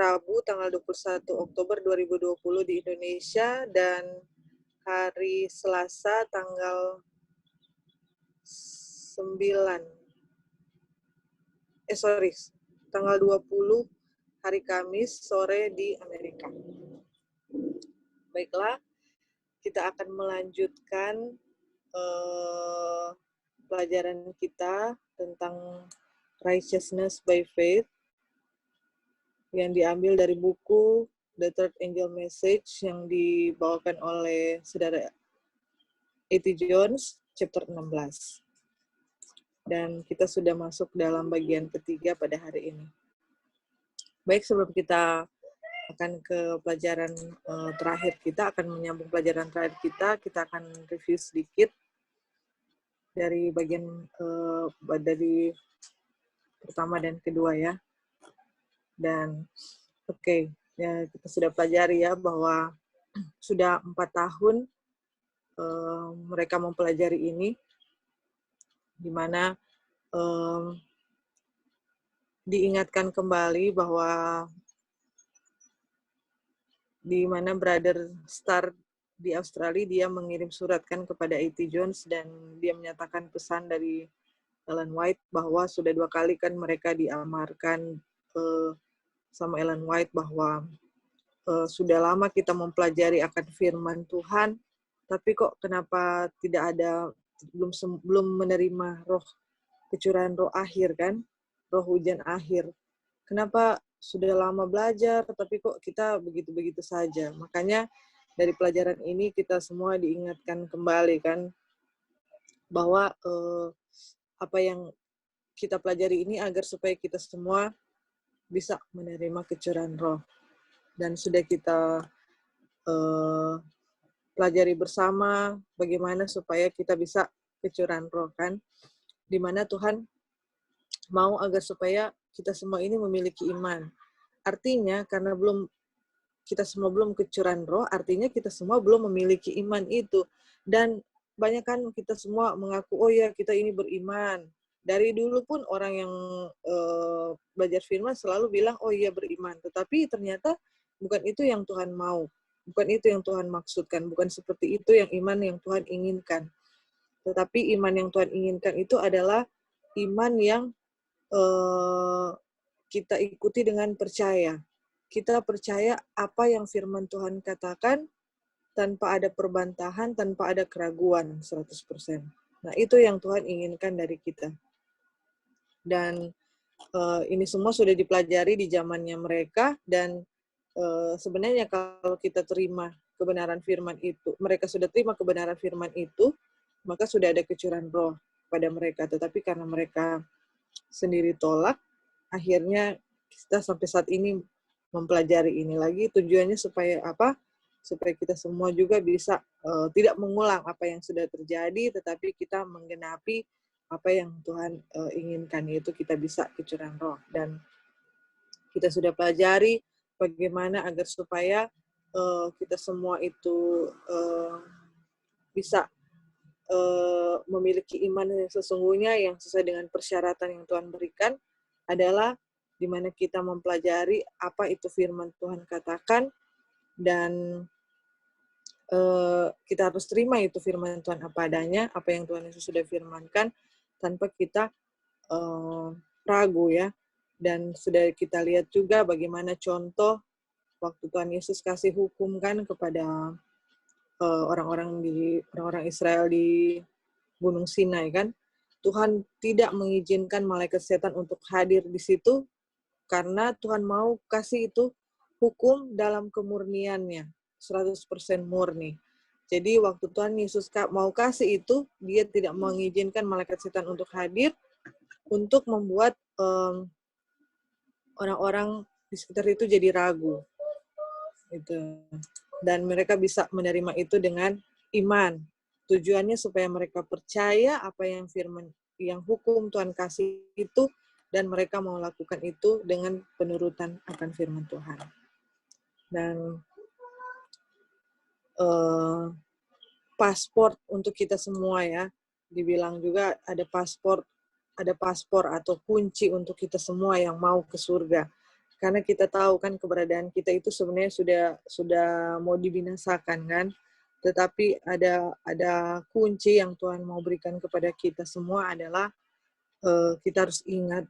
Rabu tanggal 21 Oktober 2020 di Indonesia dan hari Selasa tanggal 20 hari Kamis sore di Amerika. Baiklah, kita akan melanjutkan pelajaran kita tentang Righteousness by Faith yang diambil dari buku The Third Angel Message yang dibawakan oleh Saudara A.T. Jones, chapter 16. Dan kita sudah masuk dalam bagian ketiga pada hari ini. Baik, sebelum kita akan ke pelajaran terakhir kita, akan menyambung pelajaran terakhir kita akan review sedikit dari bagian dari pertama dan kedua ya. Dan ya kita sudah pelajari ya bahwa sudah 4 tahun mereka mempelajari ini, di mana diingatkan kembali bahwa di mana Brother Star di Australia dia mengirim surat kan kepada A.T. Jones dan dia menyatakan pesan dari Ellen White bahwa sudah 2 kali kan mereka diamarkan sama Ellen White bahwa sudah lama kita mempelajari akan firman Tuhan, tapi kok kenapa tidak ada, belum menerima roh kecurahan roh akhir kan, roh hujan akhir. Kenapa sudah lama belajar, tapi kok kita begitu-begitu saja. Makanya dari pelajaran ini kita semua diingatkan kembali kan, bahwa apa yang kita pelajari ini agar supaya kita semua bisa menerima kecurahan roh. Dan sudah kita pelajari bersama bagaimana supaya kita bisa kecurahan roh kan, di mana Tuhan mau agar supaya kita semua ini memiliki iman. Artinya karena kita semua belum kecurahan roh, artinya kita semua belum memiliki iman itu. Dan banyak kan kita semua mengaku, oh ya kita ini beriman. Dari dulu pun orang yang belajar firman selalu bilang, oh iya beriman. Tetapi ternyata bukan itu yang Tuhan mau. Bukan itu yang Tuhan maksudkan. Bukan seperti itu yang iman yang Tuhan inginkan. Tetapi iman yang Tuhan inginkan itu adalah iman yang kita ikuti dengan percaya. Kita percaya apa yang firman Tuhan katakan tanpa ada perbantahan, tanpa ada keraguan 100%. Nah, itu yang Tuhan inginkan dari kita. Dan ini semua sudah dipelajari di zamannya mereka, dan sebenarnya kalau kita terima kebenaran firman itu, mereka sudah terima kebenaran firman itu, maka sudah ada kecurahan roh pada mereka. Tetapi karena mereka sendiri tolak, akhirnya kita sampai saat ini mempelajari ini lagi. Tujuannya supaya apa? Supaya kita semua juga bisa tidak mengulang apa yang sudah terjadi, tetapi kita menggenapi apa yang Tuhan inginkan, yaitu kita bisa kecurahan roh. Dan kita sudah pelajari bagaimana agar supaya kita semua itu bisa memiliki iman yang sesungguhnya, yang sesuai dengan persyaratan yang Tuhan berikan, adalah di mana kita mempelajari apa itu firman Tuhan katakan, dan kita harus terima itu firman Tuhan apa adanya, apa yang Tuhan Yesus sudah firmankan, tanpa kita ragu ya. Dan sudah kita lihat juga bagaimana contoh waktu Tuhan Yesus kasih hukum kan kepada orang-orang Israel di Gunung Sinai kan. Tuhan tidak mengizinkan malaikat setan untuk hadir di situ karena Tuhan mau kasih itu hukum dalam kemurniannya, 100% murni. Jadi waktu Tuhan Yesus mau kasih itu, dia tidak mengizinkan malaikat setan untuk hadir untuk membuat orang-orang di sekitar itu jadi ragu. Gitu. Dan mereka bisa menerima itu dengan iman. Tujuannya supaya mereka percaya apa yang firman, yang hukum Tuhan kasih itu, dan mereka mau lakukan itu dengan penurutan akan firman Tuhan. Dan paspor untuk kita semua ya, dibilang juga ada paspor atau kunci untuk kita semua yang mau ke surga. Karena kita tahu kan keberadaan kita itu sebenarnya sudah mau dibinasakan kan. Tetapi ada kunci yang Tuhan mau berikan kepada kita semua adalah kita harus ingat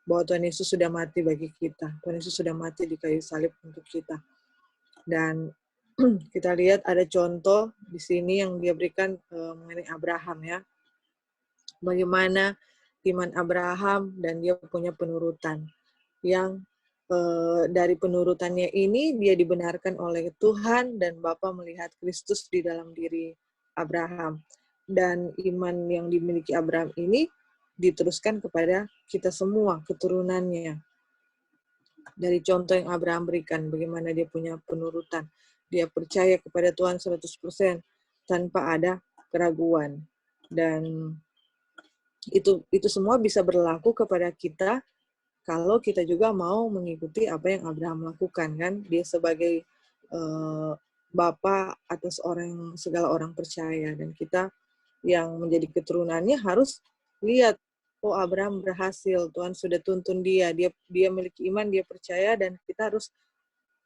bahwa Tuhan Yesus sudah mati bagi kita. Tuhan Yesus sudah mati di kayu salib untuk kita. Dan kita lihat ada contoh di sini yang dia berikan mengenai Abraham ya. Bagaimana iman Abraham dan dia punya penurutan. Yang dari penurutannya ini dia dibenarkan oleh Tuhan dan Bapa melihat Kristus di dalam diri Abraham. Dan iman yang dimiliki Abraham ini diteruskan kepada kita semua, keturunannya. Dari contoh yang Abraham berikan, bagaimana dia punya penurutan. Dia percaya kepada Tuhan 100% tanpa ada keraguan. Dan itu semua bisa berlaku kepada kita kalau kita juga mau mengikuti apa yang Abraham lakukan kan. Dia sebagai bapa atas segala orang percaya, dan kita yang menjadi keturunannya harus lihat, oh Abraham berhasil, Tuhan sudah tuntun dia memiliki iman, dia percaya, dan kita harus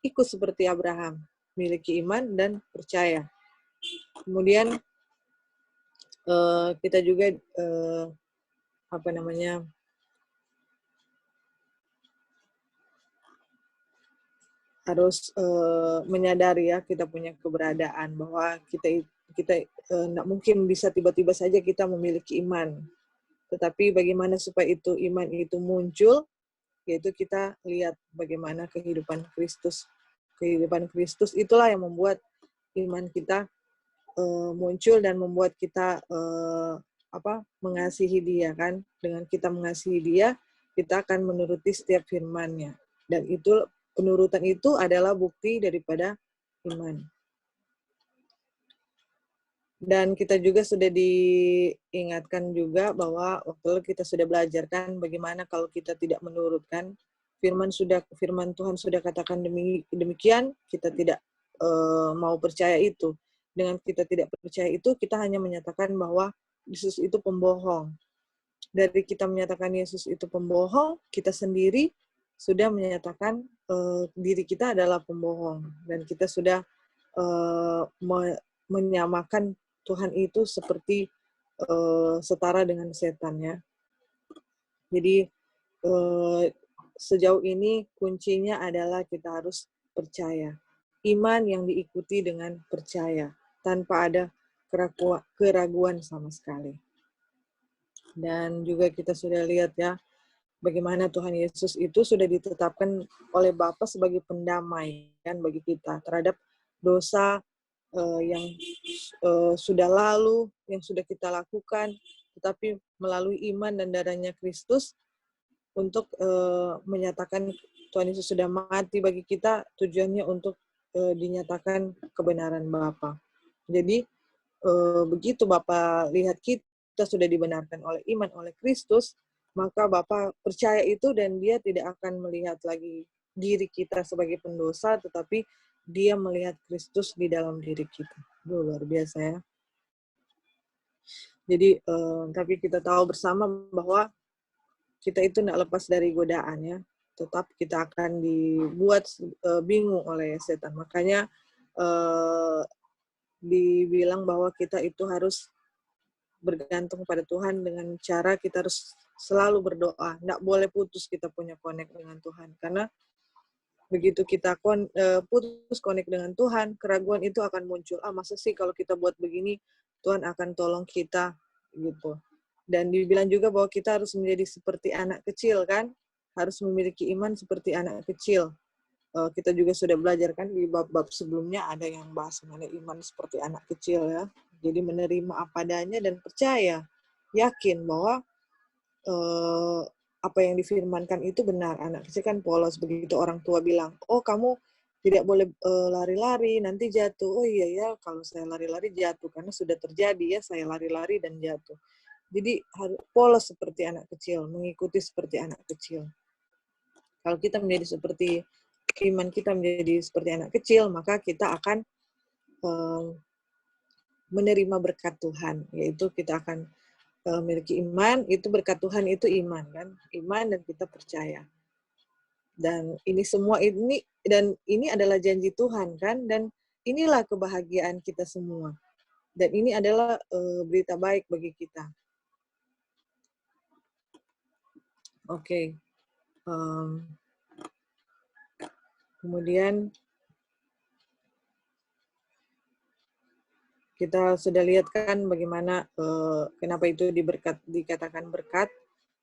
ikut seperti Abraham, memiliki iman dan percaya. Kemudian kita juga harus menyadari ya kita punya keberadaan, bahwa kita nggak mungkin bisa tiba-tiba saja kita memiliki iman. Tetapi bagaimana supaya iman itu muncul, yaitu kita lihat bagaimana kehidupan Kristus. Kehidupan Kristus itulah yang membuat iman kita muncul dan membuat kita mengasihi Dia kan. Dengan kita mengasihi Dia, kita akan menuruti setiap firman-Nya. Dan penurutan itu adalah bukti daripada iman. Dan kita juga sudah diingatkan juga bahwa waktu kita sudah belajar kan bagaimana kalau kita tidak menurutkan firman Tuhan sudah katakan demikian, kita tidak mau percaya itu. Dengan kita tidak percaya itu, kita hanya menyatakan bahwa Yesus itu pembohong. Dari kita menyatakan Yesus itu pembohong, kita sendiri sudah menyatakan diri kita adalah pembohong, dan kita sudah menyamakan Tuhan itu seperti setara dengan setan ya. Jadi sejauh ini kuncinya adalah kita harus percaya. Iman yang diikuti dengan percaya tanpa ada keraguan sama sekali. Dan juga kita sudah lihat ya, bagaimana Tuhan Yesus itu sudah ditetapkan oleh Bapa sebagai pendamai kan bagi kita terhadap dosa yang sudah lalu, yang sudah kita lakukan, tetapi melalui iman dan darahnya Kristus untuk menyatakan Tuhan Yesus sudah mati bagi kita, tujuannya untuk dinyatakan kebenaran Bapa. Jadi begitu Bapa lihat kita sudah dibenarkan oleh iman oleh Kristus, maka Bapa percaya itu, dan Dia tidak akan melihat lagi diri kita sebagai pendosa, tetapi Dia melihat Kristus di dalam diri kita. Luar biasa ya. Jadi tapi kita tahu bersama bahwa kita itu tidak lepas dari godaan ya. Tetap kita akan dibuat bingung oleh setan. Makanya dibilang bahwa kita itu harus bergantung pada Tuhan dengan cara kita harus selalu berdoa. Nggak boleh putus kita punya connect dengan Tuhan. Karena begitu kita putus connect dengan Tuhan, keraguan itu akan muncul. Masa sih kalau kita buat begini, Tuhan akan tolong kita, gitu. Dan dibilang juga bahwa kita harus menjadi seperti anak kecil, kan? Harus memiliki iman seperti anak kecil. Kita juga sudah belajar kan di bab-bab sebelumnya ada yang bahas mengenai iman seperti anak kecil ya. Jadi menerima apa adanya dan percaya, yakin bahwa apa yang difirmankan itu benar. Anak kecil kan polos, begitu orang tua bilang, oh kamu tidak boleh lari-lari, nanti jatuh. Oh iya ya, kalau saya lari-lari jatuh, karena sudah terjadi ya, saya lari-lari dan jatuh. Jadi harus polos seperti anak kecil, mengikuti seperti anak kecil. Kalau kita menjadi seperti iman kita menjadi seperti anak kecil, maka kita akan menerima berkat Tuhan, yaitu kita akan memiliki iman, itu berkat Tuhan itu iman kan, iman dan kita percaya. Dan ini semua ini adalah janji Tuhan kan, dan inilah kebahagiaan kita semua. Dan ini adalah berita baik bagi kita. Oke. Kemudian kita sudah lihat kan bagaimana kenapa itu dikatakan berkat,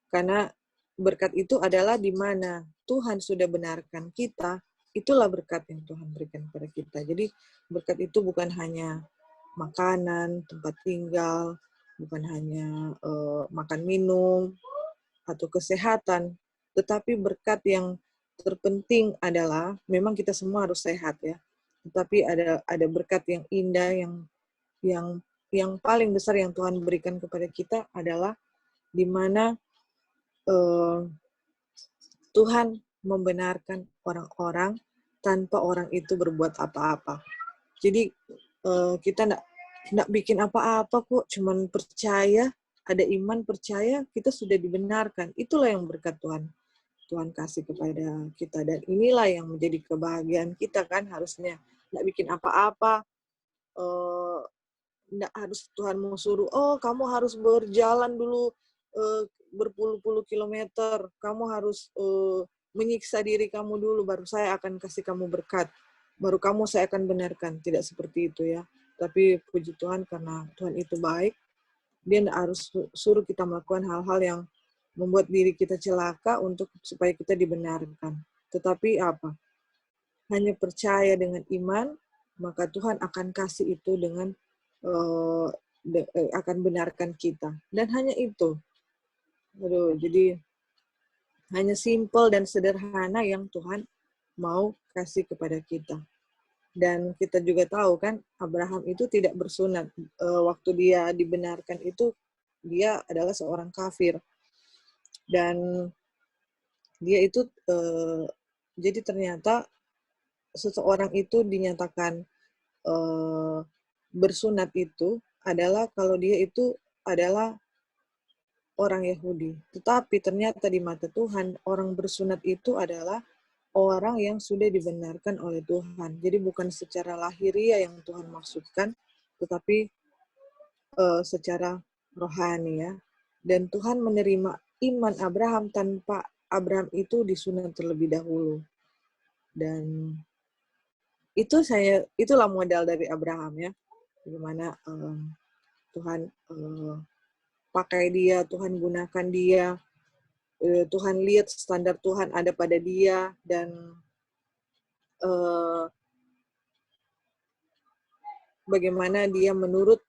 karena berkat itu adalah di mana Tuhan sudah benarkan kita, itulah berkat yang Tuhan berikan kepada kita. Jadi berkat itu bukan hanya makanan, tempat tinggal, bukan hanya makan minum, atau kesehatan, tetapi berkat yang terpenting adalah, memang kita semua harus sehat ya, tetapi ada berkat yang indah, yang paling besar yang Tuhan berikan kepada kita adalah di mana Tuhan membenarkan orang-orang tanpa orang itu berbuat apa-apa. Jadi kita nggak bikin apa-apa kok, cuman percaya, ada iman, percaya, kita sudah dibenarkan. Itulah yang berkat Tuhan kasih kepada kita. Dan inilah yang menjadi kebahagiaan kita kan harusnya. Nggak bikin apa-apa, nggak harus Tuhan mau suruh, oh kamu harus berjalan dulu berpuluh-puluh kilometer, kamu harus menyiksa diri kamu dulu, baru saya akan kasih kamu berkat, baru kamu saya akan benarkan. Tidak seperti itu ya. Tapi puji Tuhan karena Tuhan itu baik, dia tidak harus suruh kita melakukan hal-hal yang membuat diri kita celaka supaya kita dibenarkan. Tetapi apa? Hanya percaya dengan iman, maka Tuhan akan kasih itu dengan akan benarkan kita. Dan hanya itu. Jadi hanya simple dan sederhana yang Tuhan mau kasih kepada kita. Dan kita juga tahu kan, Abraham itu tidak bersunat. Waktu dia dibenarkan itu, dia adalah seorang kafir. Dan dia itu, jadi ternyata seseorang itu dinyatakan bersunat itu adalah kalau dia itu adalah orang Yahudi. Tetapi ternyata di mata Tuhan, orang bersunat itu adalah orang yang sudah dibenarkan oleh Tuhan. Jadi bukan secara lahiriah yang Tuhan maksudkan, tetapi secara rohani ya. Dan Tuhan menerima iman Abraham tanpa Abraham itu disunat terlebih dahulu. Dan itulah modal dari Abraham ya. Bagaimana Tuhan pakai dia, Tuhan gunakan dia, Tuhan lihat standar Tuhan ada pada dia, dan bagaimana dia menurut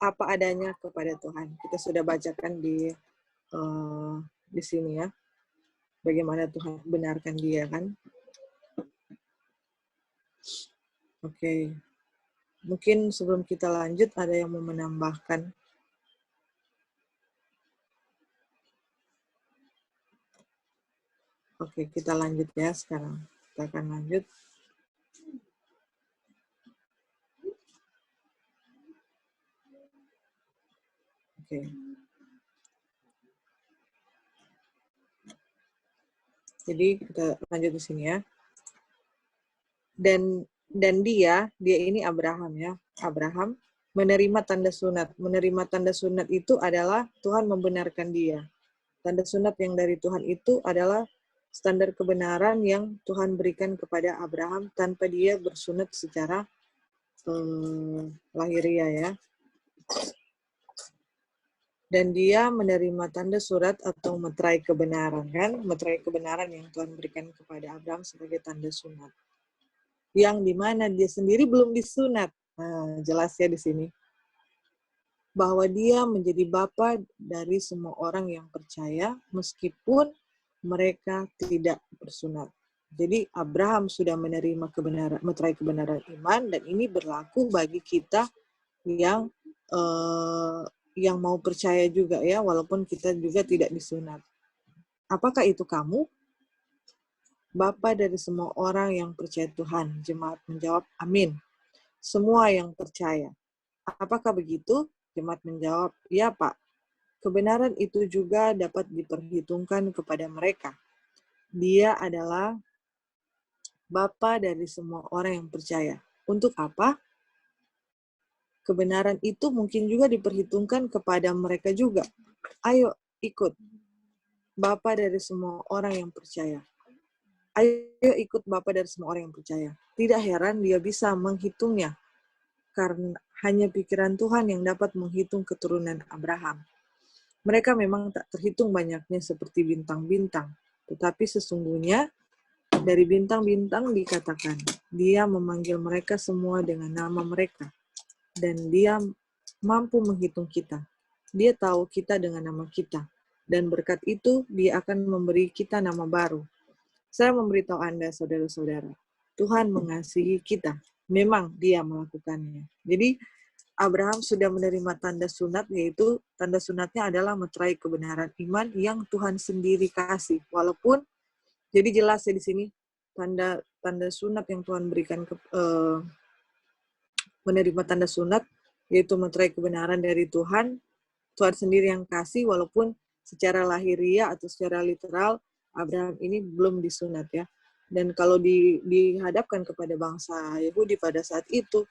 apa adanya kepada Tuhan. Kita sudah bacakan di sini ya, bagaimana Tuhan benarkan dia kan. Oke. Mungkin sebelum kita lanjut ada yang mau menambahkan. Oke, kita lanjut ya sekarang. Kita akan lanjut. Oke. Jadi kita lanjut di sini ya. Dan dia ini Abraham ya. Abraham menerima tanda sunat. Menerima tanda sunat itu adalah Tuhan membenarkan dia. Tanda sunat yang dari Tuhan itu adalah standar kebenaran yang Tuhan berikan kepada Abraham tanpa dia bersunat secara lahiriah ya. Dan dia menerima tanda surat atau meterai kebenaran kan, meterai kebenaran yang Tuhan berikan kepada Abraham sebagai tanda sunat. Yang dimana dia sendiri belum disunat. Nah, jelas ya di sini. Bahwa dia menjadi bapa dari semua orang yang percaya meskipun mereka tidak bersunat. Jadi Abraham sudah menerima kebenaran, meterai kebenaran iman, dan ini berlaku bagi kita yang mau percaya juga ya, walaupun kita juga tidak disunat. Apakah itu kamu? Bapa dari semua orang yang percaya Tuhan. Jemaat menjawab, amin. Semua yang percaya. Apakah begitu? Jemaat menjawab, ya Pak. Kebenaran itu juga dapat diperhitungkan kepada mereka. Dia adalah Bapa dari semua orang yang percaya. Untuk apa? Kebenaran itu mungkin juga diperhitungkan kepada mereka juga. Ayo ikut Bapa dari semua orang yang percaya. Ayo ikut Bapa dari semua orang yang percaya. Tidak heran dia bisa menghitungnya, karena hanya pikiran Tuhan yang dapat menghitung keturunan Abraham. Mereka memang tak terhitung banyaknya seperti bintang-bintang, tetapi sesungguhnya dari bintang-bintang dikatakan, dia memanggil mereka semua dengan nama mereka, dan dia mampu menghitung kita. Dia tahu kita dengan nama kita, dan berkat itu dia akan memberi kita nama baru. Saya memberitahu Anda, saudara-saudara, Tuhan mengasihi kita. Memang dia melakukannya. Jadi, Abraham sudah menerima tanda sunat, yaitu tanda sunatnya adalah meterai kebenaran iman yang Tuhan sendiri kasih. Walaupun, jadi jelas ya di sini, tanda sunat yang Tuhan berikan, menerima tanda sunat, yaitu meterai kebenaran dari Tuhan, Tuhan sendiri yang kasih, walaupun secara lahiriah atau secara literal, Abraham ini belum disunat ya. Dan kalau dihadapkan kepada bangsa Yahudi pada saat itu,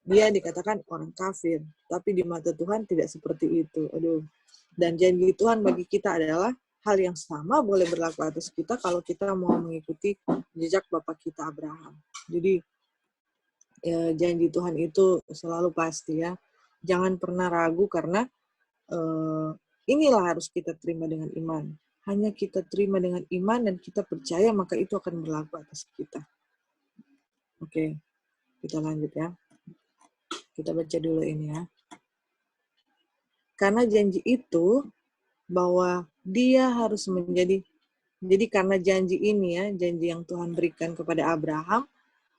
dia dikatakan orang kafir. Tapi di mata Tuhan tidak seperti itu. Aduh. Dan janji Tuhan bagi kita adalah hal yang sama boleh berlaku atas kita kalau kita mau mengikuti jejak Bapak kita Abraham. Jadi ya, janji Tuhan itu selalu pasti ya. Jangan pernah ragu karena inilah harus kita terima dengan iman. Hanya kita terima dengan iman dan kita percaya, maka itu akan berlaku atas kita. Oke, kita lanjut ya. Kita baca dulu ini ya. Karena janji itu bahwa dia harus menjadi, jadi karena janji ini ya, janji yang Tuhan berikan kepada Abraham,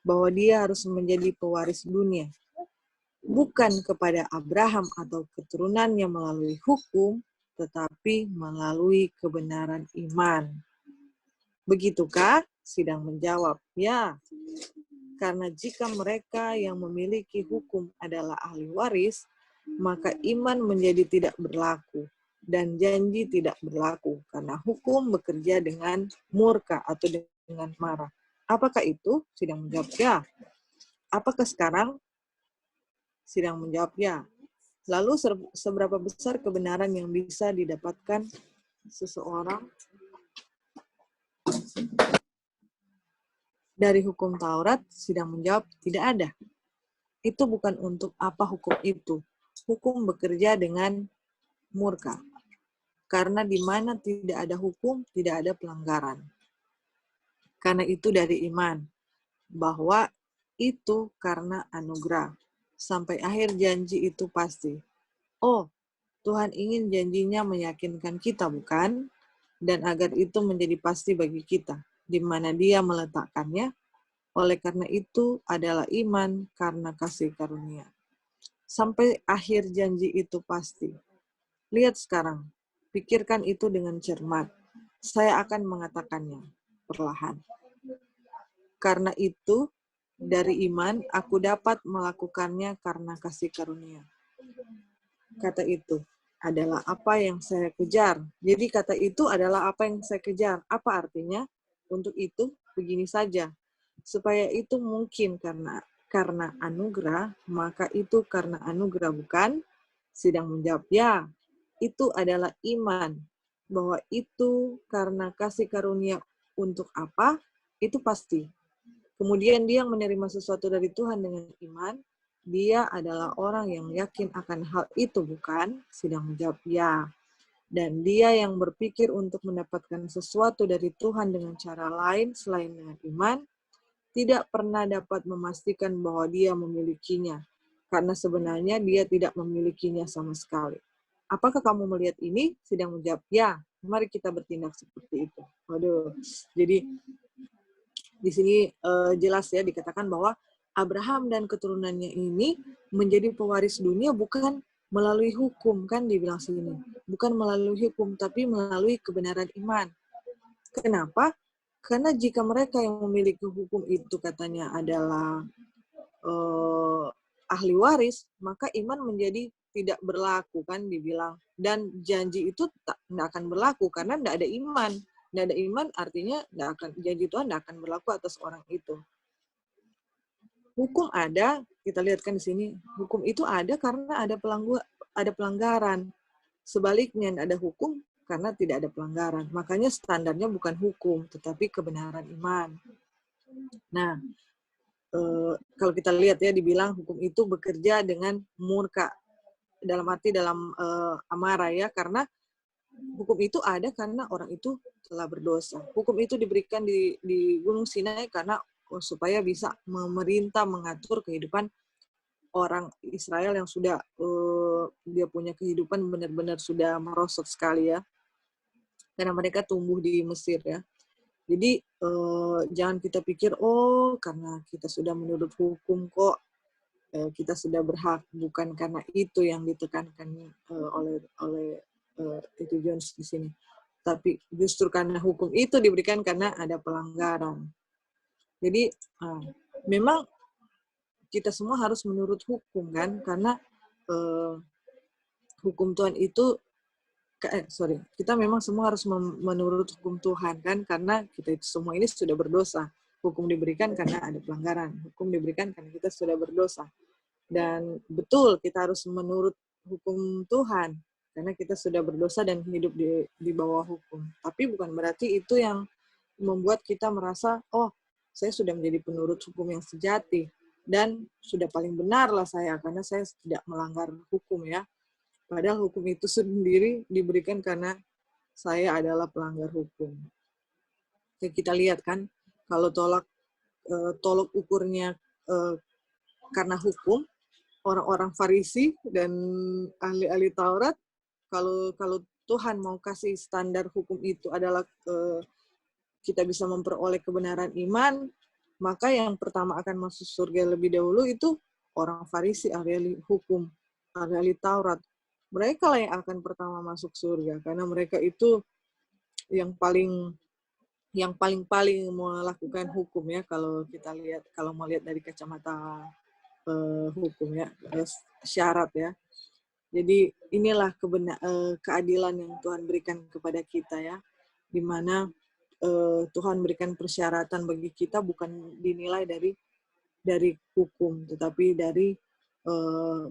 bahwa dia harus menjadi pewaris dunia. Bukan kepada Abraham atau keturunannya melalui hukum, tetapi melalui kebenaran iman. Begitukah? Sidang menjawab, ya. Karena jika mereka yang memiliki hukum adalah ahli waris, maka iman menjadi tidak berlaku dan janji tidak berlaku karena hukum bekerja dengan murka atau dengan marah. Apakah itu? Sidang menjawab, ya. Apakah sekarang? Sidang menjawab, ya. Lalu seberapa besar kebenaran yang bisa didapatkan seseorang dari hukum Taurat? Sidang menjawab, tidak ada. Itu bukan untuk apa hukum itu. Hukum bekerja dengan murka. Karena di mana tidak ada hukum, tidak ada pelanggaran. Karena itu dari iman, bahwa itu karena anugerah. Sampai akhir janji itu pasti. Oh, Tuhan ingin janjinya meyakinkan kita, bukan? Dan agar itu menjadi pasti bagi kita, di mana Dia meletakkannya. Oleh karena itu adalah iman karena kasih karunia. Sampai akhir janji itu pasti. Lihat sekarang, pikirkan itu dengan cermat. Saya akan mengatakannya perlahan. Karena itu, dari iman, aku dapat melakukannya karena kasih karunia. Kata itu adalah apa yang saya kejar. Jadi kata itu adalah apa yang saya kejar. Apa artinya? Untuk itu, begini saja. Supaya itu mungkin karena anugerah, maka itu karena anugerah, bukan? Sidang menjawab, ya. Itu adalah iman. Bahwa itu karena kasih karunia untuk apa? Itu pasti. Kemudian dia yang menerima sesuatu dari Tuhan dengan iman, dia adalah orang yang yakin akan hal itu, bukan? Sidang menjawab, ya. Dan dia yang berpikir untuk mendapatkan sesuatu dari Tuhan dengan cara lain selain dengan iman, tidak pernah dapat memastikan bahwa dia memilikinya, karena sebenarnya dia tidak memilikinya sama sekali. Apakah kamu melihat ini? Sidang menjawab, ya. Mari kita bertindak seperti itu. Waduh, jadi di sini jelas ya dikatakan bahwa Abraham dan keturunannya ini menjadi pewaris dunia bukan melalui hukum, kan dibilang sini. Bukan melalui hukum, tapi melalui kebenaran iman. Kenapa? Karena jika mereka yang memiliki hukum itu katanya adalah ahli waris, maka iman menjadi tidak berlaku, kan dibilang. Dan janji itu tidak akan berlaku karena tidak ada iman. Nggak ada iman artinya janji Tuhan nggak akan berlaku atas orang itu. Hukum ada, kita lihatkan di sini, hukum itu ada karena ada pelanggaran. Sebaliknya ada hukum karena tidak ada pelanggaran. Makanya standarnya bukan hukum, tetapi kebenaran iman. Nah, kalau kita lihat ya, dibilang hukum itu bekerja dengan murka. Dalam arti dalam amarah ya, karena hukum itu ada karena orang itu telah berdosa. Hukum itu diberikan di Gunung Sinai karena supaya bisa memerintah, mengatur kehidupan orang Israel yang sudah dia punya kehidupan benar-benar sudah merosot sekali ya, karena mereka tumbuh di Mesir ya. Jadi jangan kita pikir karena kita sudah menurut hukum kok kita sudah berhak, bukan karena itu yang ditekankan oleh itu Jones di sini. Tapi justru karena hukum itu diberikan karena ada pelanggaran. Jadi memang kita semua harus menurut hukum kan, karena hukum Tuhan itu kita memang semua harus menurut hukum Tuhan kan, karena kita itu semua ini sudah berdosa. Hukum diberikan karena ada pelanggaran. Hukum diberikan karena kita sudah berdosa. Dan betul kita harus menurut hukum Tuhan karena kita sudah berdosa dan hidup di bawah hukum. Tapi bukan berarti itu yang membuat kita merasa, saya sudah menjadi penurut hukum yang sejati dan sudah paling benar lah saya karena saya tidak melanggar hukum ya. Padahal hukum itu sendiri diberikan karena saya adalah pelanggar hukum. Jadi kita lihat kan, kalau tolok ukurnya karena hukum, orang-orang Farisi dan ahli-ahli Taurat, kalau Tuhan mau kasih standar hukum itu adalah kita bisa memperoleh kebenaran iman, maka yang pertama akan masuk surga lebih dahulu itu orang Farisi, ahli hukum, ahli Taurat. Mereka lah yang akan pertama masuk surga, karena mereka itu yang paling melakukan hukum ya, kalau kita lihat, kalau mau lihat dari kacamata hukum ya, syarat ya. Jadi inilah keadilan yang Tuhan berikan kepada kita ya, di mana Tuhan berikan persyaratan bagi kita bukan dinilai dari hukum, tetapi dari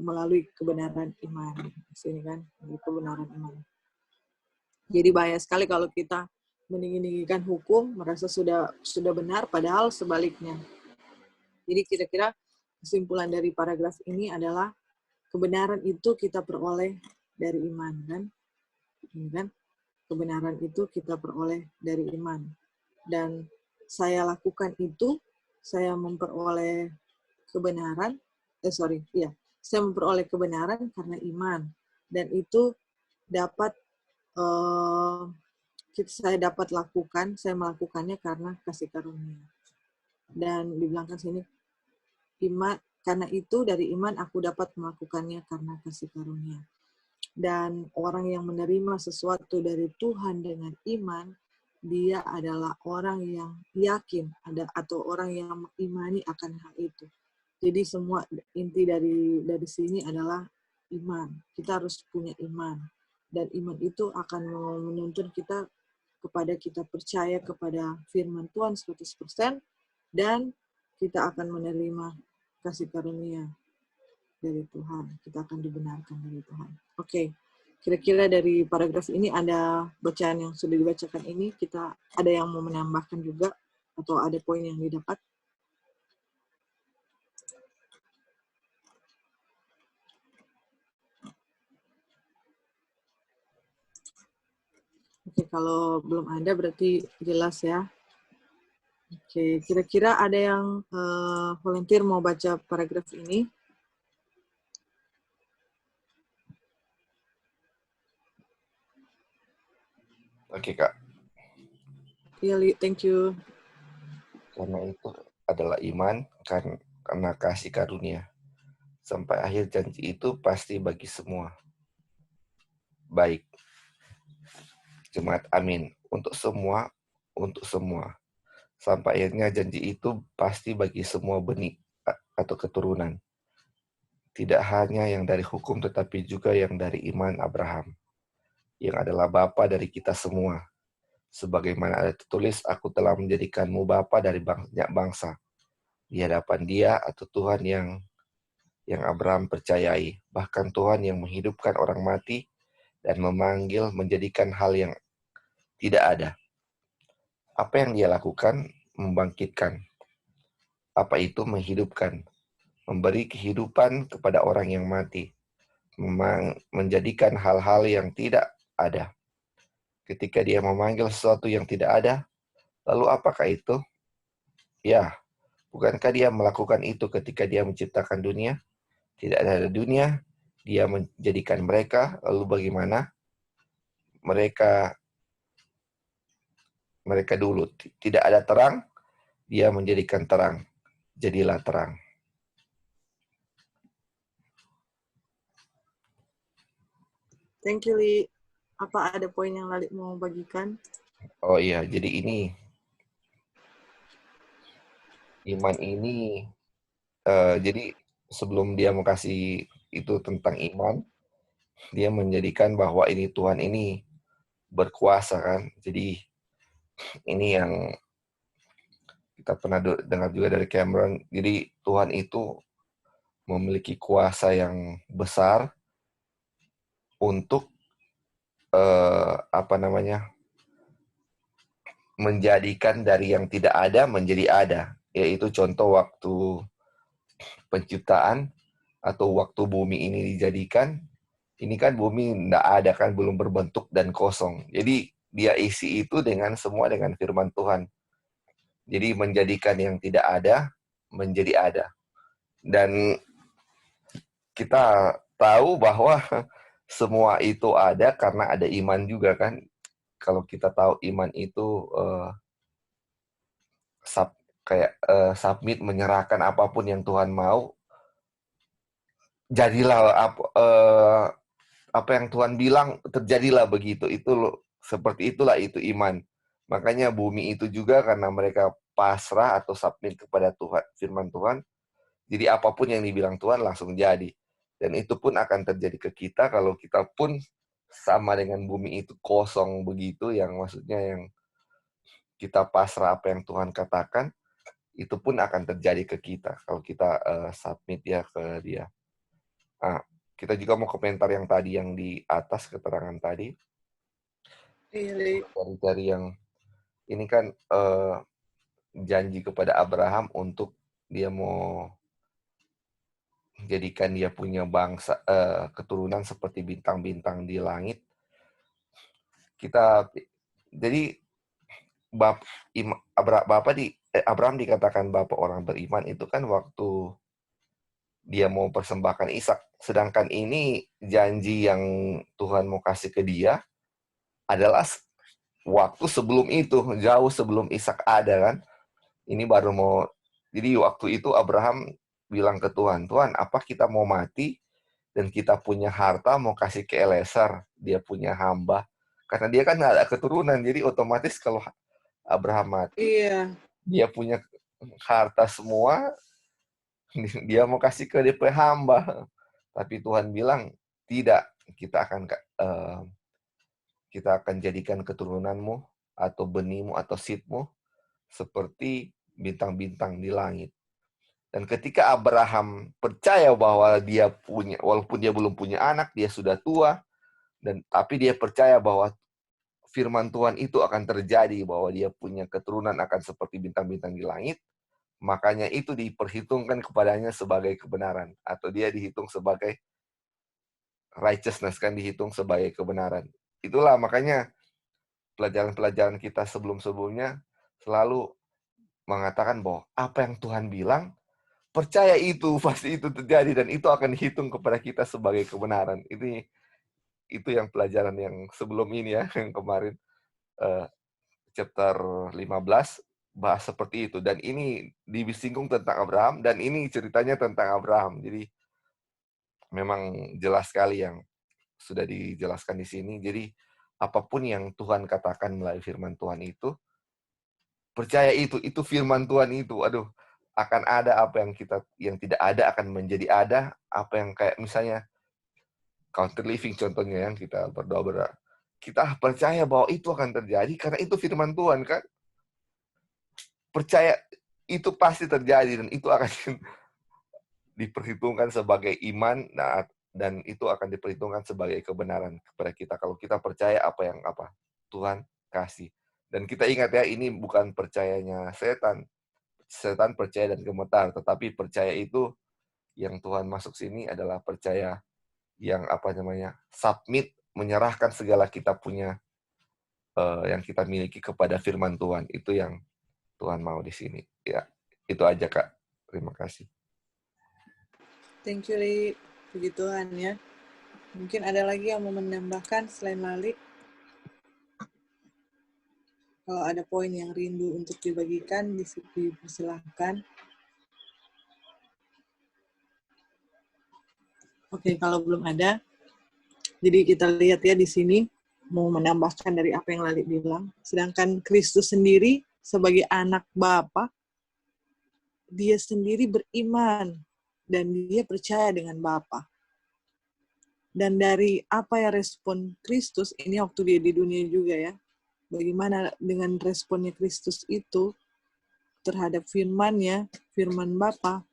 melalui kebenaran iman. Di sini kan, kebenaran iman. Jadi bahaya sekali kalau kita meninggikan hukum, merasa sudah benar, padahal sebaliknya. Jadi kira-kira kesimpulan dari paragraf ini adalah kebenaran itu kita peroleh dari iman, kan? Kebenaran itu kita peroleh dari iman. Dan saya lakukan itu, saya memperoleh kebenaran, saya memperoleh kebenaran karena iman. Dan itu dapat saya dapat lakukan, saya melakukannya karena kasih karunia. Dan dibilangkan sini, iman, karena itu dari iman aku dapat melakukannya karena kasih karunia. Dan orang yang menerima sesuatu dari Tuhan dengan iman, dia adalah orang yang yakin atau orang yang mengimani akan hal itu. Jadi semua inti dari sini adalah iman. Kita harus punya iman. Dan iman itu akan menuntun kita kepada kita percaya kepada firman Tuhan 100%, dan kita akan menerima kasih karunia dari Tuhan. Kita akan dibenarkan dari Tuhan. Oke. Kira-kira dari paragraf ini ada bacaan yang sudah dibacakan ini, kita ada yang mau menambahkan juga atau ada poin yang didapat? Oke, kalau belum ada berarti jelas ya. Oke, kira-kira ada yang volunteer mau baca paragraf ini? Oke, Kak. Iya, thank you. Karena itu adalah iman karena kasih karunia. Sampai akhir janji itu pasti bagi semua. Baik. Jemaat amin. Untuk semua. Sampai akhirnya janji itu pasti bagi semua benih atau keturunan. Tidak hanya yang dari hukum, tetapi juga yang dari iman Abraham, yang adalah bapa dari kita semua. Sebagaimana ada tertulis, aku telah menjadikanmu bapa dari banyak bangsa. Di hadapan Dia atau Tuhan yang Abraham percayai. Bahkan Tuhan yang menghidupkan orang mati dan memanggil menjadikan hal yang tidak ada. Apa yang Dia lakukan? Membangkitkan. Apa itu menghidupkan? Memberi kehidupan kepada orang yang mati. Menjadikan hal-hal yang tidak ada. Ketika Dia memanggil sesuatu yang tidak ada, lalu apakah itu? Ya, bukankah Dia melakukan itu ketika Dia menciptakan dunia? Tidak ada dunia, Dia menjadikan mereka, lalu bagaimana? Mereka dulu tidak ada terang, Dia menjadikan terang. Jadilah terang. Thank you, Li. Apa ada poin yang Lali mau bagikan? Oh iya, jadi ini iman ini jadi sebelum dia mau kasih itu tentang iman, dia menjadikan bahwa ini Tuhan ini berkuasa kan. Jadi ini yang kita pernah dengar juga dari Cameron. Jadi Tuhan itu memiliki kuasa yang besar untuk apa namanya, menjadikan dari yang tidak ada menjadi ada. Yaitu contoh waktu penciptaan atau waktu bumi ini dijadikan, ini kan bumi tidak ada kan, belum berbentuk dan kosong. Jadi dia isi itu semua dengan firman Tuhan. Jadi menjadikan yang tidak ada menjadi ada. Dan kita tahu bahwa semua itu ada karena ada iman juga kan. Kalau kita tahu iman itu submit, menyerahkan apapun yang Tuhan mau, jadilah apa yang Tuhan bilang, terjadilah begitu. Seperti itulah itu iman. Makanya bumi itu juga karena mereka pasrah atau submit kepada Tuhan, firman Tuhan. Jadi apapun yang dibilang Tuhan langsung jadi. Dan itu pun akan terjadi ke kita kalau kita pun sama dengan bumi itu kosong begitu, yang maksudnya yang kita pasrah apa yang Tuhan katakan, itu pun akan terjadi ke kita kalau kita submit ya ke Dia. Nah, kita juga mau komentar yang tadi, yang di atas keterangan tadi. Iya, Li. Dari yang ini kan janji kepada Abraham untuk dia mau jadikan dia punya bangsa, keturunan seperti bintang-bintang di langit. Jadi Abraham dikatakan bapak orang beriman itu kan waktu dia mau persembahkan Ishak. Sedangkan ini janji yang Tuhan mau kasih ke dia adalah waktu sebelum itu, jauh sebelum Ishak ada kan. Ini baru mau, jadi waktu itu Abraham bilang ke Tuhan, Tuhan, apa kita mau mati dan kita punya harta mau kasih ke Eliezer, dia punya hamba. Karena dia kan nggak ada keturunan, jadi otomatis kalau Abraham mati, Iya. dia punya harta semua, dia mau kasih ke DP hamba. Tapi Tuhan bilang, tidak, kita akan jadikan keturunanmu atau benihmu atau seedmu seperti bintang-bintang di langit. Dan ketika Abraham percaya bahwa dia punya, walaupun dia belum punya anak, dia sudah tua, tapi dia percaya bahwa firman Tuhan itu akan terjadi, bahwa dia punya keturunan akan seperti bintang-bintang di langit, makanya itu diperhitungkan kepadanya sebagai kebenaran, atau dia dihitung sebagai righteousness, kan, dihitung sebagai kebenaran. Itulah makanya pelajaran-pelajaran kita sebelum-sebelumnya selalu mengatakan bahwa apa yang Tuhan bilang, percaya itu, pasti itu terjadi, dan itu akan dihitung kepada kita sebagai kebenaran. Itu yang pelajaran yang sebelum ini ya, yang kemarin chapter 15 bahas seperti itu. Dan ini disinggung tentang Abraham, dan ini ceritanya tentang Abraham. Jadi memang jelas sekali yang sudah dijelaskan di sini. Jadi apapun yang Tuhan katakan melalui firman Tuhan itu, percaya itu firman Tuhan itu. Aduh, akan ada apa yang tidak ada akan menjadi ada, apa yang kayak misalnya counter living contohnya, yang kita berdoa kita percaya bahwa itu akan terjadi karena itu firman Tuhan kan. Percaya itu pasti terjadi dan itu akan diperhitungkan sebagai iman, dan itu akan diperhitungkan sebagai kebenaran kepada kita kalau kita percaya apa yang Tuhan kasih. Dan kita ingat ya, ini bukan percayanya setan. Setan percaya dan gemetar, tetapi percaya itu yang Tuhan masuk sini adalah percaya yang submit, menyerahkan segala kita punya yang kita miliki kepada firman Tuhan. Itu yang Tuhan mau di sini. Ya, itu aja Kak. Terima kasih. Thank you, Li. Puji Tuhan ya. Mungkin ada lagi yang mau menambahkan selain Lali? Kalau ada poin yang rindu untuk dibagikan, dipersilahkan. Oke, kalau belum ada, jadi kita lihat ya di sini, mau menambahkan dari apa yang Lali bilang. Sedangkan Kristus sendiri sebagai anak Bapa, dia sendiri beriman dan dia percaya dengan Bapa. Dan dari apa ya respon Kristus, ini waktu dia di dunia juga ya, bagaimana dengan responnya Kristus itu terhadap firman-Nya, firman Bapa,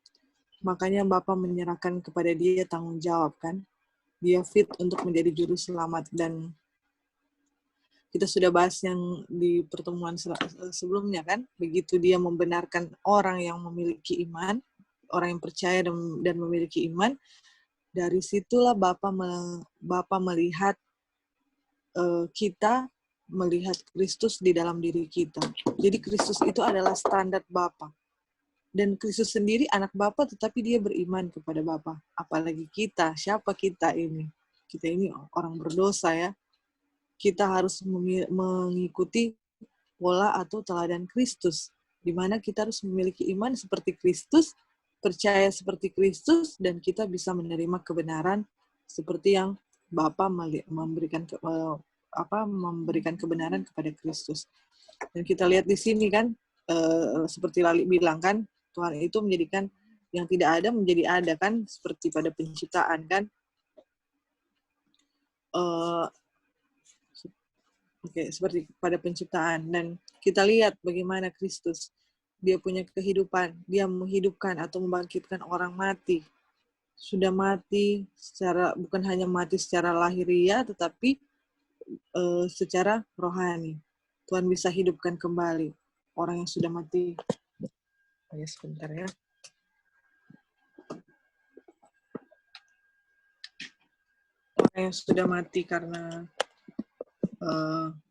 makanya Bapa menyerahkan kepada dia tanggung jawab kan. Dia fit untuk menjadi juru selamat, dan kita sudah bahas yang di pertemuan sebelumnya kan, begitu dia membenarkan orang yang memiliki iman, orang yang percaya dan memiliki iman, dari situlah Bapa melihat kita melihat Kristus di dalam diri kita. Jadi Kristus itu adalah standar Bapa. Dan Kristus sendiri anak Bapa, tetapi dia beriman kepada Bapa. Apalagi kita, siapa kita ini? Kita ini orang berdosa ya. Kita harus mengikuti pola atau teladan Kristus, di mana kita harus memiliki iman seperti Kristus, percaya seperti Kristus, dan kita bisa menerima kebenaran seperti yang Bapa memberikan kebenaran kepada Kristus. Dan kita lihat di sini kan, seperti Lali bilang kan, Tuhan itu menjadikan yang tidak ada menjadi ada kan, seperti pada penciptaan kan. Seperti pada penciptaan. Dan kita lihat bagaimana Kristus, dia punya kehidupan, dia menghidupkan atau membangkitkan orang mati. Sudah mati bukan hanya mati secara lahiriah, tetapi secara rohani. Tuhan bisa hidupkan kembali orang yang sudah mati. Sebentar ya. Orang yang sudah mati karena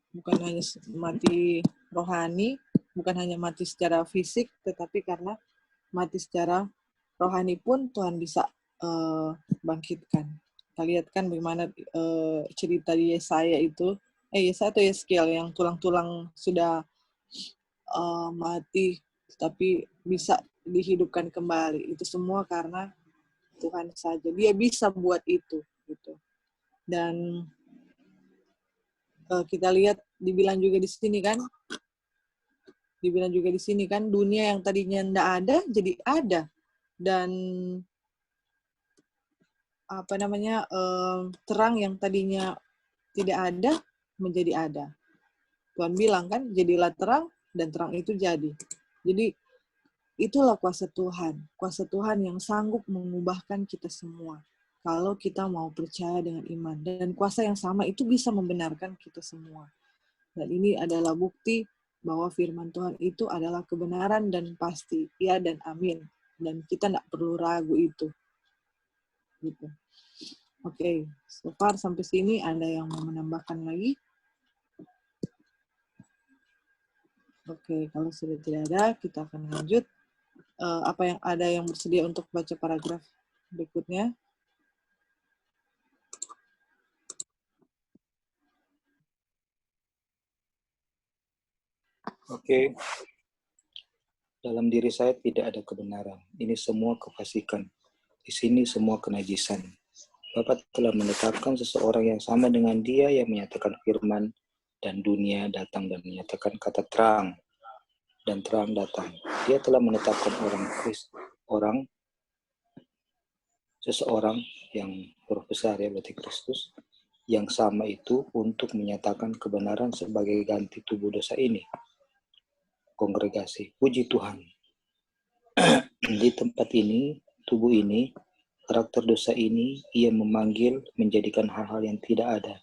bukan hanya mati rohani, bukan hanya mati secara fisik, tetapi karena mati secara rohani pun Tuhan bisa bangkitkan. Kita lihat kan bagaimana cerita di Yesaya itu, Yesaya atau Yeskiel yang tulang-tulang sudah mati, tapi bisa dihidupkan kembali. Itu semua karena Tuhan saja. Dia bisa buat itu, gitu. Dan kita lihat dibilang juga di sini kan, dunia yang tadinya tidak ada jadi ada, dan terang yang tadinya tidak ada menjadi ada. Tuhan bilang kan, jadilah terang, dan terang itu jadi. Jadi itulah kuasa Tuhan yang sanggup mengubahkan kita semua kalau kita mau percaya dengan iman, dan kuasa yang sama itu bisa membenarkan kita semua. Dan ini adalah bukti bahwa firman Tuhan itu adalah kebenaran dan pasti, ya dan amin. Dan kita tidak perlu ragu itu. Gitu. Oke, so far sampai sini ada yang mau menambahkan lagi? Oke, kalau sudah tidak ada, kita akan lanjut. Ada yang bersedia untuk baca paragraf berikutnya? Oke. Dalam diri saya tidak ada kebenaran. Ini semua kefasikan. Di sini semua kenajisan. Bapa telah menetapkan seseorang yang sama dengan Dia yang menyatakan firman, dan dunia datang dan menyatakan kata terang, dan terang datang. Dia telah menetapkan seseorang yang huruf besar ya, berarti Kristus, yang sama itu untuk menyatakan kebenaran sebagai ganti tubuh dosa ini. Kongregasi, puji Tuhan. Di tempat ini, tubuh ini, karakter dosa ini, ia memanggil menjadikan hal-hal yang tidak ada.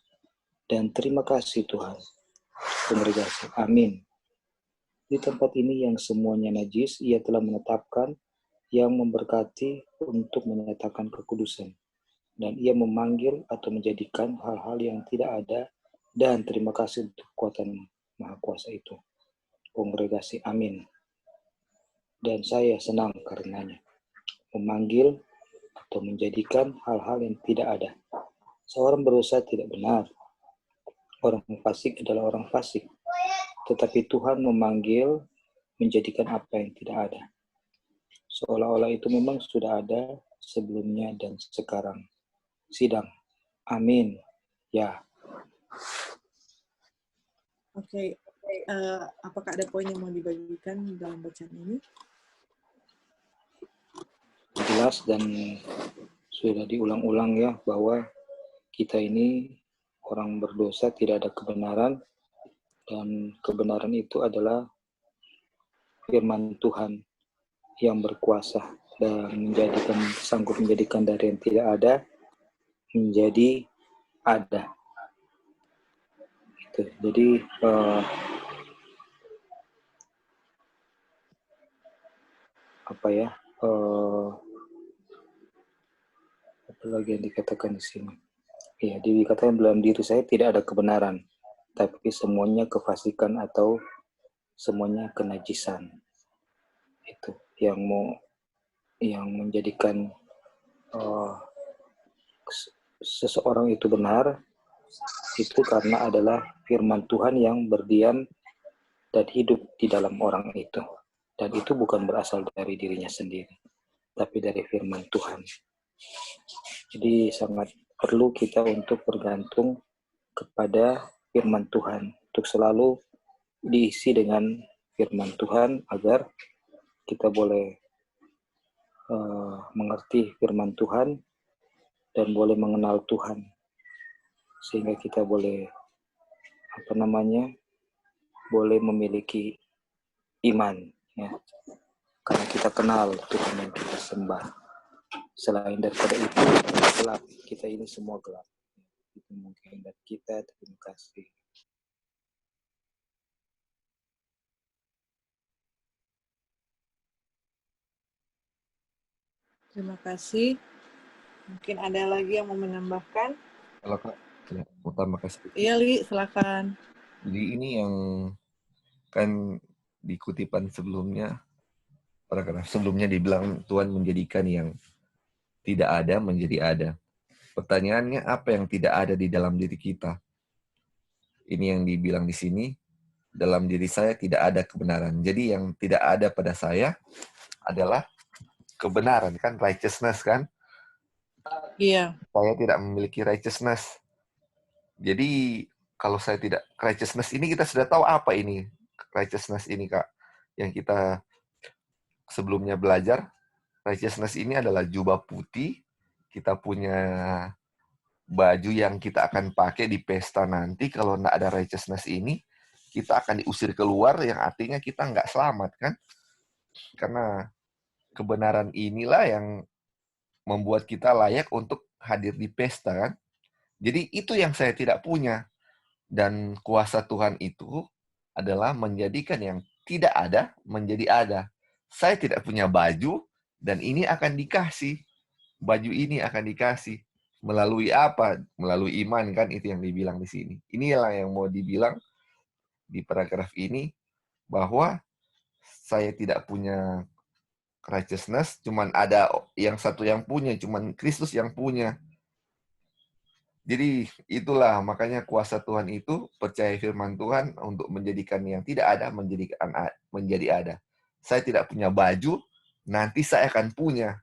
Dan terima kasih Tuhan. Kongregasi, amin. Di tempat ini yang semuanya najis, ia telah menetapkan yang memberkati untuk menyatakan kekudusan. Dan ia memanggil atau menjadikan hal-hal yang tidak ada, dan terima kasih untuk kekuatan Maha Kuasa itu. Kongregasi, amin. Dan saya senang karenanya. Memanggil atau menjadikan hal-hal yang tidak ada. Seorang berdosa tidak benar. Orang fasik adalah orang fasik. Tetapi Tuhan memanggil menjadikan apa yang tidak ada. Seolah-olah itu memang sudah ada sebelumnya dan sekarang. Sidang. Amin. Ya. Oke. Apakah ada poin yang mau dibagikan dalam bacaan ini? Jelas dan sudah diulang-ulang ya bahwa kita ini orang berdosa, tidak ada kebenaran, dan kebenaran itu adalah firman Tuhan yang berkuasa dan sanggup menjadikan dari yang tidak ada menjadi ada. Gitu. Jadi apa lagi yang dikatakan di sini? Ya, dikatakan dalam diri saya tidak ada kebenaran, tapi semuanya kefasikan atau semuanya kenajisan. Itu yang menjadikan seseorang itu benar, itu karena adalah firman Tuhan yang berdiam dan hidup di dalam orang itu. Dan itu bukan berasal dari dirinya sendiri, tapi dari firman Tuhan. Jadi sangat perlu kita untuk bergantung kepada firman Tuhan, untuk selalu diisi dengan firman Tuhan agar kita boleh mengerti firman Tuhan dan boleh mengenal Tuhan, sehingga kita boleh boleh memiliki iman, ya, karena kita kenal Tuhan yang kita sembah. Selain daripada itu, gelap, kita ini semua gelap. Itu mungkin dari kita. Terima kasih. Terima kasih. Mungkin ada lagi yang mau menambahkan? Kalau Kak, mau tambah kasih. Iya, Li, silakan. Jadi ini yang kan di kutipan sebelumnya, paragraf sebelumnya dibilang Tuhan menjadikan yang tidak ada menjadi ada. Pertanyaannya, apa yang tidak ada di dalam diri kita? Ini yang dibilang di sini, dalam diri saya tidak ada kebenaran. Jadi yang tidak ada pada saya adalah kebenaran, kan? Righteousness, kan? Iya. Saya tidak memiliki righteousness. Jadi kalau saya tidak righteousness ini, kita sudah tahu apa ini righteousness ini, Kak. Yang kita sebelumnya belajar, righteousness ini adalah jubah putih, kita punya baju yang kita akan pakai di pesta nanti. Kalau nggak ada righteousness ini, kita akan diusir keluar, yang artinya kita nggak selamat, kan? Karena kebenaran inilah yang membuat kita layak untuk hadir di pesta, kan? Jadi itu yang saya tidak punya. Dan kuasa Tuhan itu adalah menjadikan yang tidak ada menjadi ada. Saya tidak punya baju, dan ini akan dikasih. Baju ini akan dikasih. Melalui apa? Melalui iman, kan? Itu yang dibilang di sini. Inilah yang mau dibilang di paragraf ini, bahwa saya tidak punya righteousness, cuman ada yang satu yang punya, cuman Kristus yang punya. Jadi itulah makanya kuasa Tuhan itu, percaya firman Tuhan untuk menjadikan yang tidak ada menjadi ada. Saya tidak punya baju, nanti saya akan punya.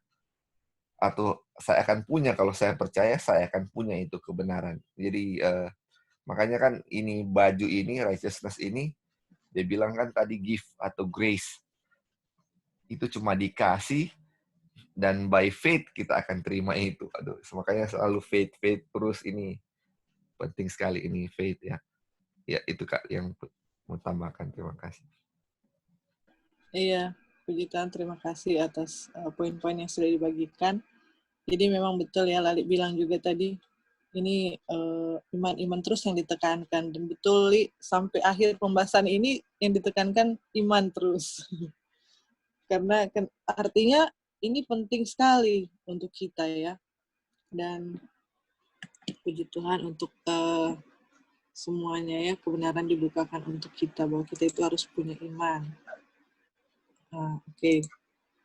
Atau saya akan punya, kalau saya percaya, saya akan punya itu kebenaran. Jadi makanya kan ini baju ini, righteousness ini, dia bilang kan tadi gift atau grace. Itu cuma dikasih, dan by faith kita akan terima itu. Aduh, makanya selalu faith terus ini. penting sekali ini faith ya. Ya itu Kak yang mau tambahkan. Terima kasih. Iya, puji Tuhan, terima kasih atas poin-poin yang sudah dibagikan. Jadi memang betul ya, Lali bilang juga tadi, ini iman-iman terus yang ditekankan. Dan betul, Li, sampai akhir pembahasan ini yang ditekankan iman terus. Karena artinya ini penting sekali untuk kita ya. Dan puji Tuhan untuk semuanya ya, kebenaran dibukakan untuk kita, bahwa kita itu harus punya iman. Oke.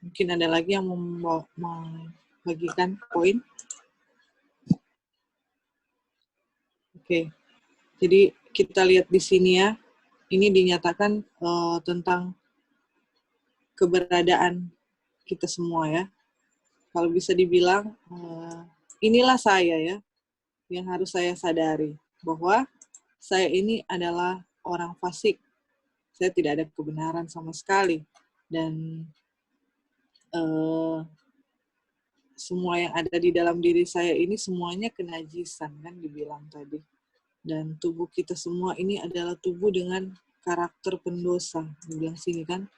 Mungkin ada lagi yang mau membagikan poin? Oke. Jadi kita lihat di sini ya, ini dinyatakan tentang keberadaan kita semua ya. Kalau bisa dibilang, inilah saya ya, yang harus saya sadari, bahwa saya ini adalah orang fasik. Saya tidak ada kebenaran sama sekali. Dan semua yang ada di dalam diri saya ini semuanya kenajisan, kan dibilang tadi. Dan tubuh kita semua ini adalah tubuh dengan karakter pendosa. Dibilang sini kan,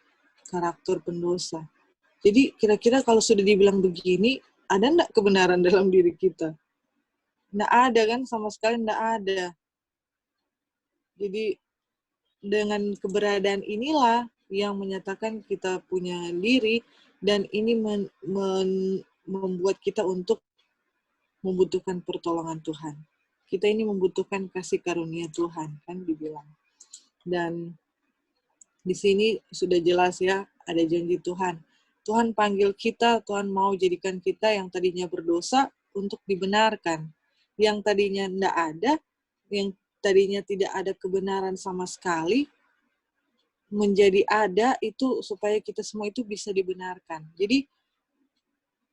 karakter pendosa. Jadi kira-kira kalau sudah dibilang begini, ada enggak kebenaran dalam diri kita? Enggak ada kan, sama sekali enggak ada. Jadi dengan keberadaan inilah yang menyatakan kita punya diri, dan ini membuat kita untuk membutuhkan pertolongan Tuhan. Kita ini membutuhkan kasih karunia Tuhan, kan dibilang. Dan di sini sudah jelas ya, ada janji Tuhan. Tuhan panggil kita, Tuhan mau jadikan kita yang tadinya berdosa untuk dibenarkan. Yang tadinya enggak ada, yang tadinya tidak ada kebenaran sama sekali, menjadi ada itu supaya kita semua itu bisa dibenarkan. Jadi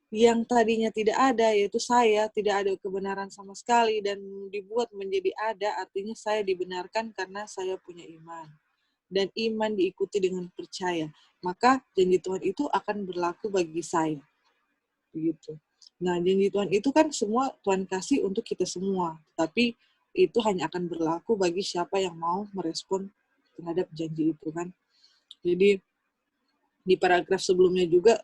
yang tadinya tidak ada, yaitu saya, tidak ada kebenaran sama sekali, dan dibuat menjadi ada, artinya saya dibenarkan karena saya punya iman. Dan iman diikuti dengan percaya. Maka janji Tuhan itu akan berlaku bagi saya. Begitu. Nah, janji Tuhan itu kan semua Tuhan kasih untuk kita semua. Tapi itu hanya akan berlaku bagi siapa yang mau merespon terhadap janji itu kan. Jadi di paragraf sebelumnya juga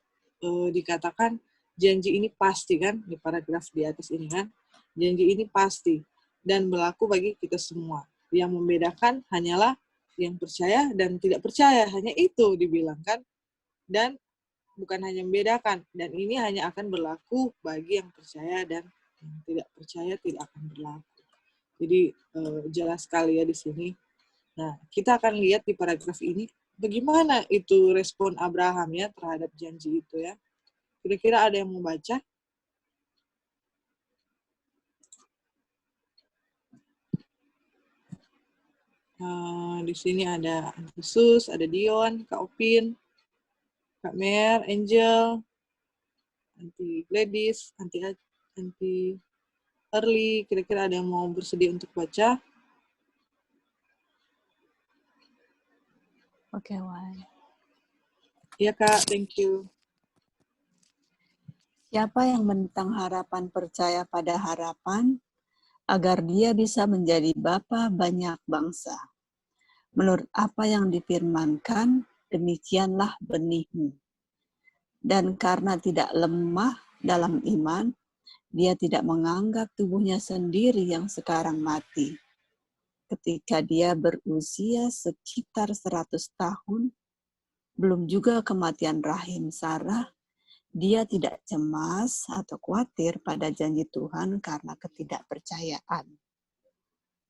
dikatakan janji ini pasti kan, di paragraf di atas ini kan. Janji ini pasti dan berlaku bagi kita semua. Yang membedakan hanyalah yang percaya dan tidak percaya, hanya itu dibilang kan. Dan bukan hanya membedakan, dan ini hanya akan berlaku bagi yang percaya, dan yang tidak percaya tidak akan berlaku. Jadi jelas sekali ya di sini. Nah, kita akan lihat di paragraf ini bagaimana itu respon Abraham ya terhadap janji itu ya. Kira-kira ada yang mau baca? Di sini ada Yesus, ada Dion, Kak Opin, Kak Mer, Angel, Aunty Gladys, Aunty Early. Kira-kira ada yang mau bersedia untuk baca? Oke, Wan. Iya, Kak. Thank you. Siapa yang menentang harapan percaya pada harapan, agar dia bisa menjadi bapa banyak bangsa. Menurut apa yang difirmankan, demikianlah benihmu. Dan karena tidak lemah dalam iman, dia tidak menganggap tubuhnya sendiri yang sekarang mati. Ketika dia berusia sekitar 100 tahun, belum juga kematian rahim Sarah, dia tidak cemas atau khawatir pada janji Tuhan karena ketidakpercayaan.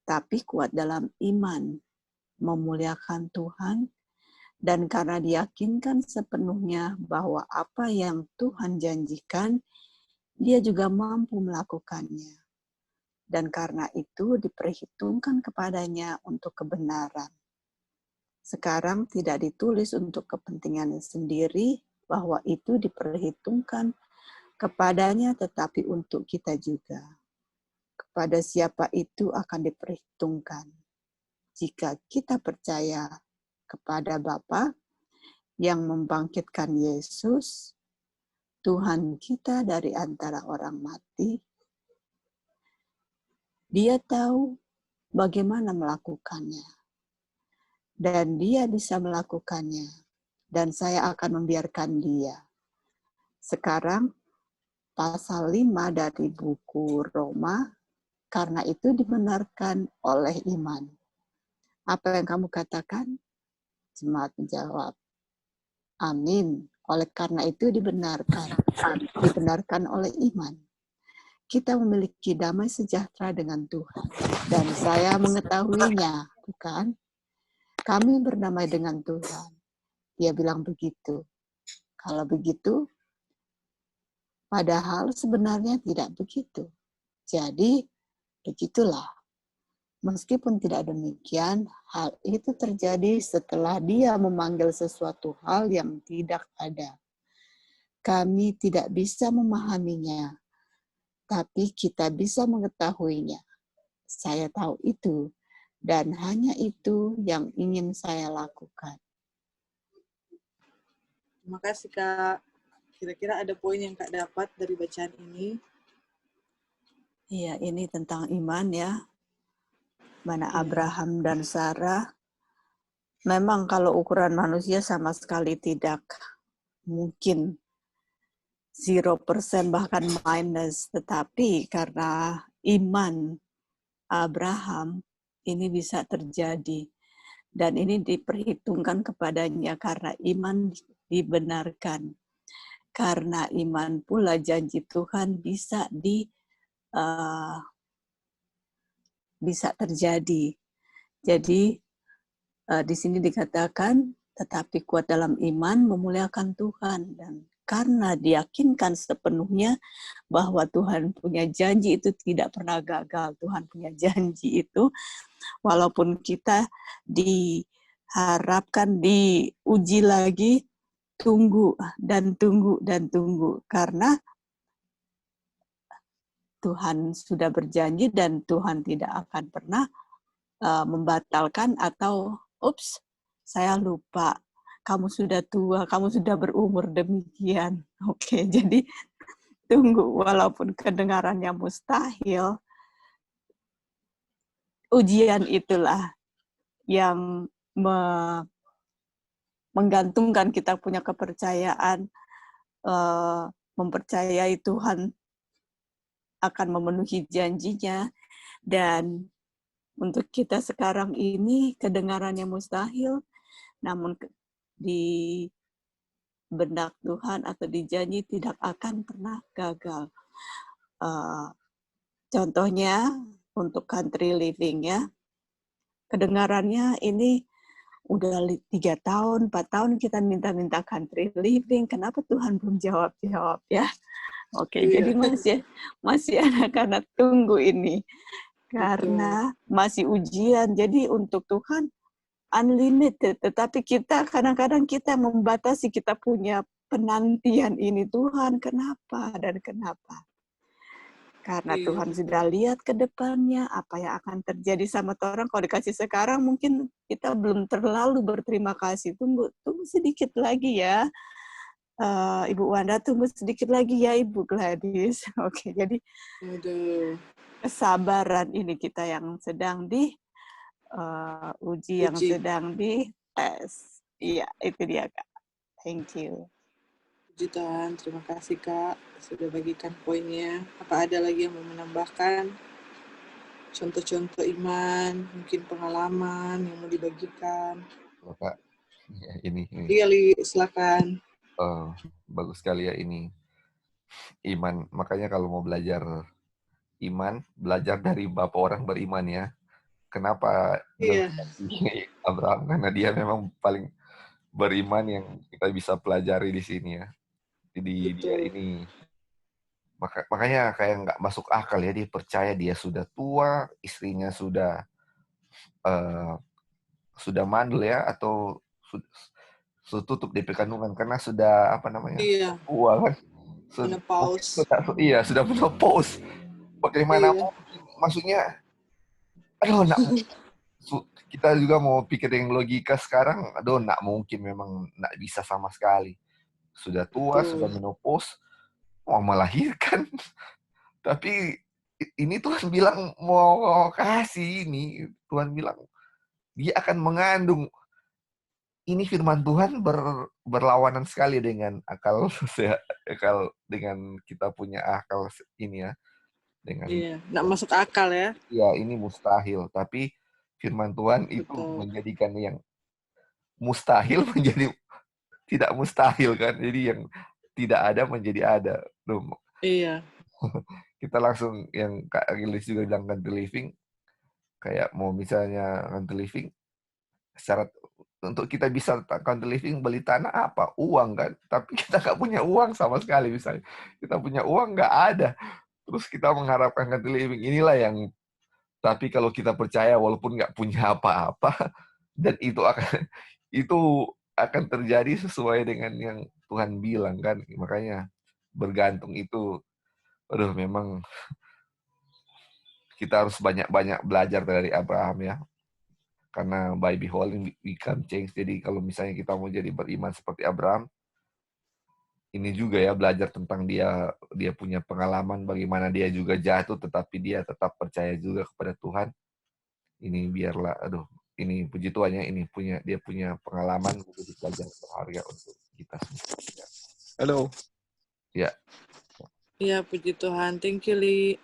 Tapi kuat dalam iman, memuliakan Tuhan, dan karena diyakinkan sepenuhnya bahwa apa yang Tuhan janjikan, dia juga mampu melakukannya. Dan karena itu diperhitungkan kepadanya untuk kebenaran. Sekarang tidak ditulis untuk kepentingan sendiri, bahwa itu diperhitungkan kepadanya, tetapi untuk kita juga. Kepada siapa itu akan diperhitungkan. Jika kita percaya kepada Bapa yang membangkitkan Yesus, Tuhan kita dari antara orang mati, Dia tahu bagaimana melakukannya. Dan dia bisa melakukannya. Dan saya akan membiarkan dia. Sekarang, pasal 5 dari buku Roma, karena itu dibenarkan oleh iman. Apa yang kamu katakan? Jemaat menjawab, amin. Oleh karena itu dibenarkan oleh iman. Kita memiliki damai sejahtera dengan Tuhan. Dan saya mengetahuinya, bukan? Kami berdamai dengan Tuhan. Dia bilang begitu. Kalau begitu, padahal sebenarnya tidak begitu. Jadi, begitulah. Meskipun tidak demikian, hal itu terjadi setelah dia memanggil sesuatu hal yang tidak ada. Kami tidak bisa memahaminya, tapi kita bisa mengetahuinya. Saya tahu itu, dan hanya itu yang ingin saya lakukan. Terima kasih, Kak. Kira-kira ada poin yang Kak dapat dari bacaan ini? Iya, ini tentang iman ya. Mana Abraham dan Sarah, memang kalau ukuran manusia sama sekali tidak mungkin 0% bahkan minus, tetapi karena iman Abraham ini bisa terjadi. Dan ini diperhitungkan kepadanya karena iman dibenarkan. Karena iman pula janji Tuhan bisa bisa terjadi. Jadi di sini dikatakan, tetapi kuat dalam iman memuliakan Tuhan. Dan karena diyakinkan sepenuhnya bahwa Tuhan punya janji itu tidak pernah gagal. Tuhan punya janji itu, walaupun kita diharapkan diuji lagi, tunggu dan tunggu dan tunggu. Karena Tuhan sudah berjanji dan Tuhan tidak akan pernah membatalkan atau ups, saya lupa, kamu sudah tua, kamu sudah berumur demikian. Oke, jadi tunggu, walaupun kedengarannya mustahil, ujian itulah yang menggantungkan kita punya kepercayaan, mempercayai Tuhan akan memenuhi janjinya. Dan untuk kita sekarang ini kedengarannya mustahil, namun di benak Tuhan atau dijanji tidak akan pernah gagal. Contohnya untuk country living ya, kedengarannya ini udah 3 tahun, 4 tahun kita minta-minta country living, kenapa Tuhan belum jawab-jawab ya? Oke, jadi masih ada karena tunggu ini. Karena masih ujian, jadi untuk Tuhan unlimited, tetapi kita kadang-kadang kita membatasi, kita punya penantian ini, Tuhan kenapa dan kenapa? Karena Tuhan sudah lihat ke depannya apa yang akan terjadi sama orang. Kalau dikasih sekarang mungkin kita belum terlalu berterima kasih. Tunggu sedikit lagi ya, Ibu Wanda, tunggu sedikit lagi ya Ibu Gladys. Oke, jadi kesabaran ini kita yang sedang uji, yang sedang dites. Iya, itu dia Kak. Thank you. Puji Tuhan, terima kasih Kak sudah bagikan poinnya. Apa ada lagi yang mau menambahkan? Contoh-contoh iman, mungkin pengalaman yang mau dibagikan. Kak, ya, ini. Iya, silakan. Bagus sekali ya ini. Iman, makanya kalau mau belajar iman, belajar dari bapak orang beriman ya. Kenapa Abraham? Karena dia memang paling beriman yang kita bisa pelajari di sini ya. Jadi dia ini, makanya kayak nggak masuk akal ya, dia percaya dia sudah tua, istrinya sudah mandul ya, atau sudah tutup DP kandungan karena sudah tua kan. Sudah menopause. Bagaimana maksudnya? Aduh, kita juga mau pikir yang logika sekarang, nak mungkin, memang nak bisa sama sekali. Sudah tua, sudah menopause, mau melahirkan. Tapi ini Tuhan bilang mau kasih ini. Tuhan bilang dia akan mengandung. Ini firman Tuhan berlawanan sekali dengan akal dengan kita punya akal ini ya. Dengan Iya, nggak masuk akal ya. ya ini mustahil, tapi firman Tuhan itu Betul. menjadikan yang mustahil menjadi tidak mustahil kan. Jadi yang tidak ada menjadi ada. Duh, Iya. kita langsung yang Kak Agilis juga bilang country living, kayak mau misalnya country living, syarat untuk kita bisa country living beli tanah apa? Uang kan. Tapi kita nggak punya uang sama sekali misalnya. Kita punya uang nggak ada. Terus kita mengharapkan country living. Inilah yang, tapi kalau kita percaya walaupun nggak punya apa-apa, dan itu akan terjadi sesuai dengan yang Tuhan bilang kan. Makanya bergantung itu, aduh memang kita harus banyak-banyak belajar dari Abraham ya. Karena by beholding we can change. Jadi kalau misalnya kita mau jadi beriman seperti Abraham, ini juga ya belajar tentang dia punya pengalaman bagaimana dia juga jatuh tetapi dia tetap percaya juga kepada Tuhan. Ini biarlah, aduh, ini puji Tuhan ya, dia punya pengalaman menjadi pelajaran berharga untuk kita semua. Halo. Ya. Iya, puji Tuhan. Thank you, Li.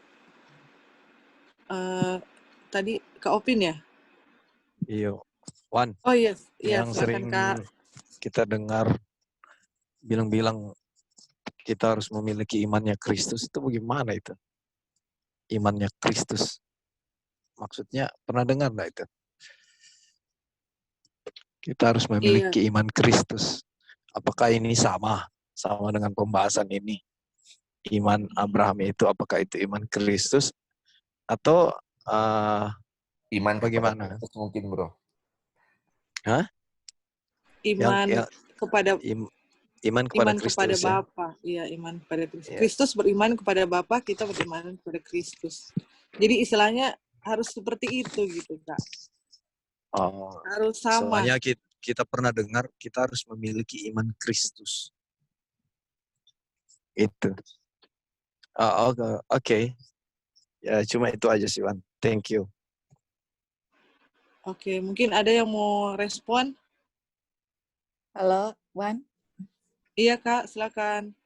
Tadi Kak Opin ya? Iya, Wan. Oh iya, Yang silakan sering Kak. kita dengar bilang-bilang kita harus memiliki imannya Kristus, itu bagaimana itu? Imannya Kristus. Maksudnya pernah dengar nggak itu? Kita harus memiliki iman Kristus. Apakah ini sama dengan pembahasan ini? Iman Abraham itu apakah itu iman Kristus atau Iman bagaimana? Kristus mungkin, Bro. Hah? Iman kepada iman kepada Kristus kepada ya. Bapa. Iya, iman kepada Kristus. Yes. Kristus beriman kepada Bapa, kita beriman kepada Kristus. Jadi istilahnya harus seperti itu gitu, Kak. Oh, harus sama. Soalnya kita pernah dengar kita harus memiliki iman Kristus. Itu. Oke. Ya, cuma itu aja sih, Wan. Thank you. Oke, mungkin ada yang mau respon? Halo, Wan. Iya, Kak, silakan.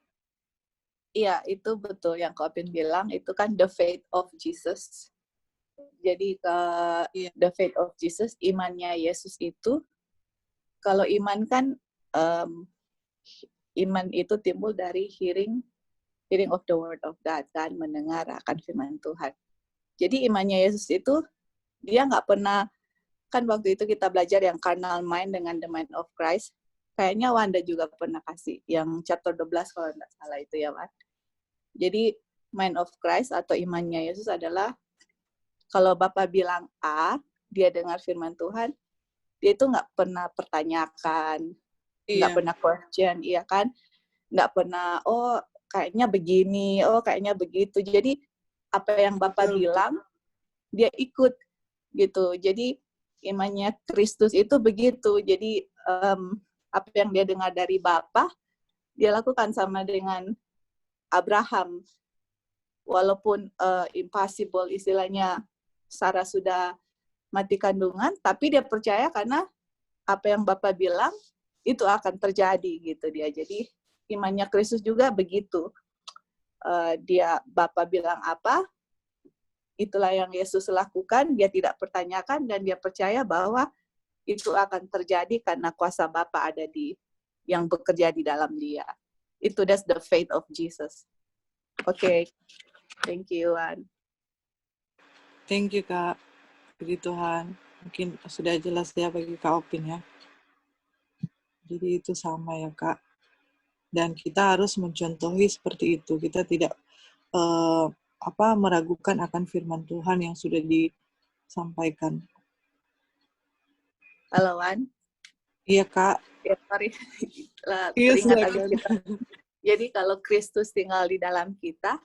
Iya, itu betul yang Kak Opin bilang, itu kan the faith of Jesus. Jadi the faith of Jesus, imannya Yesus itu, kalau iman kan, iman itu timbul dari hearing of the word of God, kan, mendengar akan firman Tuhan. Jadi imannya Yesus itu, dia nggak pernah, kan waktu itu kita belajar yang carnal mind dengan the mind of Christ. Kayaknya Wanda juga pernah kasih yang chapter 12 kalau nggak salah itu ya, Wan. Jadi mind of Christ atau imannya Yesus adalah kalau Bapak bilang A, dia dengar firman Tuhan, dia itu nggak pernah pertanyakan, nggak pernah question, iya kan? Nggak pernah, oh kayaknya begini, oh kayaknya begitu. Jadi apa yang Bapak bilang, dia ikut gitu. Jadi imannya Kristus itu begitu. Jadi apa yang dia dengar dari Bapa, dia lakukan sama dengan Abraham. Walaupun impossible istilahnya, Sarah sudah mati kandungan, tapi dia percaya karena apa yang Bapa bilang itu akan terjadi gitu dia. Jadi imannya Kristus juga begitu. Dia Bapa bilang apa, itulah yang Yesus lakukan, dia tidak pertanyakan dan dia percaya bahwa itu akan terjadi karena kuasa Bapa ada yang bekerja di dalam dia. That's the faith of Jesus. Oke. Thank you, Wan. Thank you, Kak. Puji Tuhan. Mungkin sudah jelas ya bagi Kak Opin ya. Jadi itu sama ya, Kak. Dan kita harus mencontohi seperti itu. Kita tidak meragukan akan firman Tuhan yang sudah disampaikan. Halo, Wan. Iya, Kak. Ya, sorry. Iya, Jadi kalau Kristus tinggal di dalam kita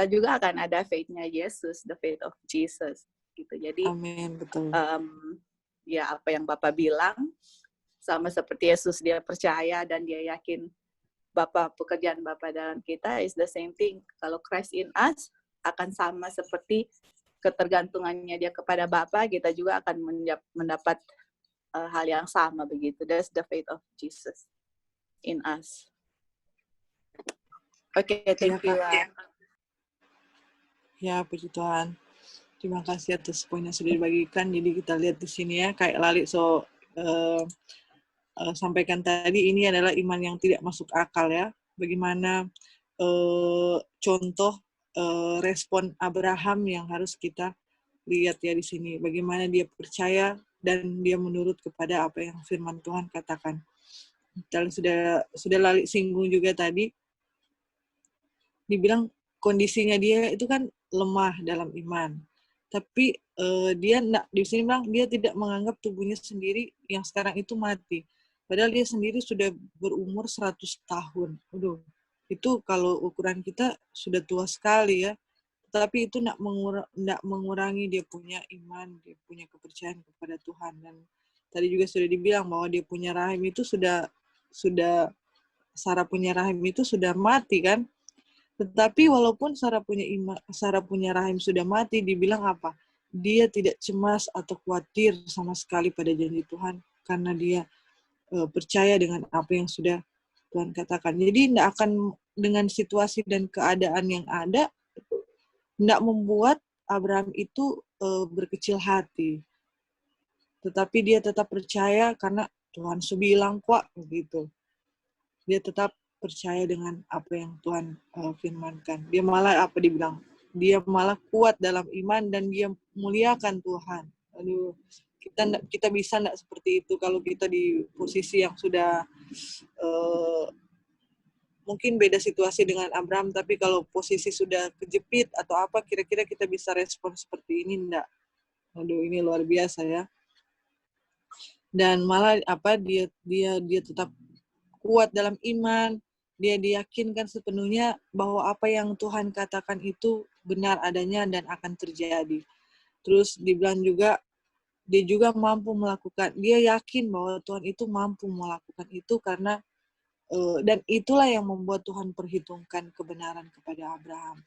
juga akan ada faith-nya Yesus, the faith of Jesus. Gitu. Jadi, amin, betul. Ya apa yang Bapak bilang, sama seperti Yesus, dia percaya dan dia yakin pekerjaan Bapak dalam kita is the same thing. Kalau Christ in us, akan sama seperti ketergantungannya dia kepada Bapa, kita juga akan mendapat hal yang sama begitu. That's the faith of Jesus in us. Oke, thank you. Ya, puji Tuhan. Terima kasih atas poin yang sudah dibagikan. Jadi kita lihat di sini ya, kayak Lali sampaikan tadi, ini adalah iman yang tidak masuk akal ya. Bagaimana contoh respon Abraham yang harus kita lihat ya di sini. Bagaimana dia percaya dan dia menurut kepada apa yang firman Tuhan katakan. Dan sudah Lali singgung juga tadi, dibilang kondisinya dia itu kan lemah dalam iman. Tapi dia di sini bilang dia tidak menganggap tubuhnya sendiri yang sekarang itu mati. Padahal dia sendiri sudah berumur 100 tahun. Aduh, itu kalau ukuran kita sudah tua sekali ya. Tapi itu tidak mengurangi dia punya iman, dia punya kepercayaan kepada Tuhan. Dan tadi juga sudah dibilang bahwa dia punya rahim itu sudah Sarah punya rahim itu sudah mati kan. Tetapi walaupun Sarah punya rahim sudah mati, dibilang apa? Dia tidak cemas atau khawatir sama sekali pada janji Tuhan karena dia percaya dengan apa yang sudah Tuhan katakan. Jadi tidak akan dengan situasi dan keadaan yang ada, tidak membuat Abraham itu berkecil hati. Tetapi dia tetap percaya karena Tuhan bilang kok begitu. Dia tetap percaya dengan apa yang Tuhan firmankan. Dia malah dibilang? Dia malah kuat dalam iman dan dia muliakan Tuhan. Aduh, kita bisa enggak seperti itu kalau kita di posisi yang sudah mungkin beda situasi dengan Abraham, tapi kalau posisi sudah kejepit atau apa, kira-kira kita bisa respon seperti ini enggak? Aduh, ini luar biasa ya. Dan malah dia tetap kuat dalam iman. Dia diyakinkan sepenuhnya bahwa apa yang Tuhan katakan itu benar adanya dan akan terjadi. Terus dibilang juga, dia juga mampu melakukan, dia yakin bahwa Tuhan itu mampu melakukan itu karena, dan itulah yang membuat Tuhan perhitungkan kebenaran kepada Abraham.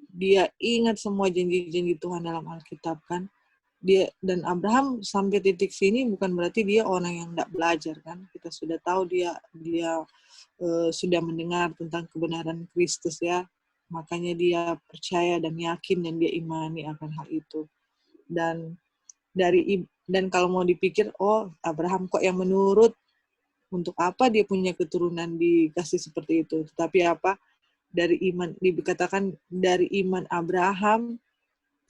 Dia ingat semua janji-janji Tuhan dalam Alkitab kan. Dan Abraham sampai titik sini bukan berarti dia orang yang tidak belajar kan. Kita sudah tahu dia sudah mendengar tentang kebenaran Kristus ya, makanya dia percaya dan yakin dan dia imani akan hal itu. Dan kalau mau dipikir, oh Abraham kok yang menurut, untuk apa dia punya keturunan dikasih seperti itu? Tetapi apa? Dari iman, dikatakan dari iman Abraham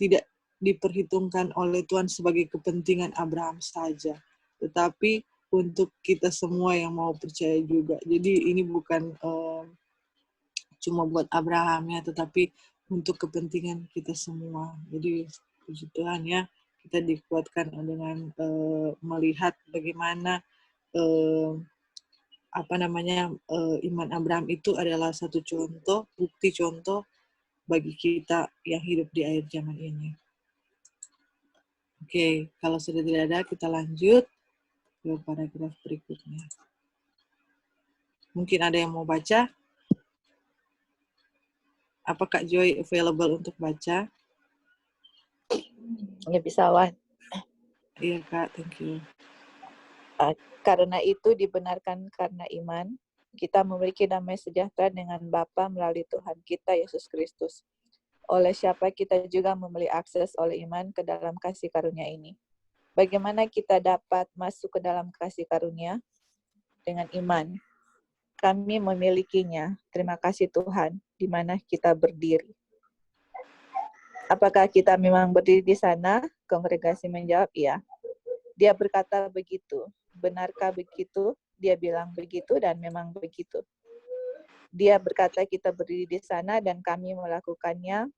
tidak diperhitungkan oleh Tuhan sebagai kepentingan Abraham saja, tetapi untuk kita semua yang mau percaya juga. Jadi ini bukan cuma buat Abraham ya, tetapi untuk kepentingan kita semua. Jadi puji Tuhan ya, kita dikuatkan dengan melihat bagaimana iman Abraham itu adalah satu contoh, bukti contoh bagi kita yang hidup di akhir zaman ini. Oke, kalau sudah tidak ada, kita lanjut ke paragraf berikutnya. Mungkin ada yang mau baca? Apa Kak Joy available untuk baca? Ya bisa, Wan. Iya Kak, thank you. Karena itu dibenarkan karena iman, kita memiliki damai sejahtera dengan Bapa melalui Tuhan kita Yesus Kristus. Oleh siapa kita juga memiliki akses oleh iman ke dalam kasih karunia ini. Bagaimana kita dapat masuk ke dalam kasih karunia? Dengan iman. Kami memilikinya. Terima kasih Tuhan, di mana kita berdiri. Apakah kita memang berdiri di sana? Kongregasi menjawab, iya. Dia berkata begitu. Benarkah begitu? Dia bilang begitu dan memang begitu. Dia berkata kita berdiri di sana dan kami melakukannya.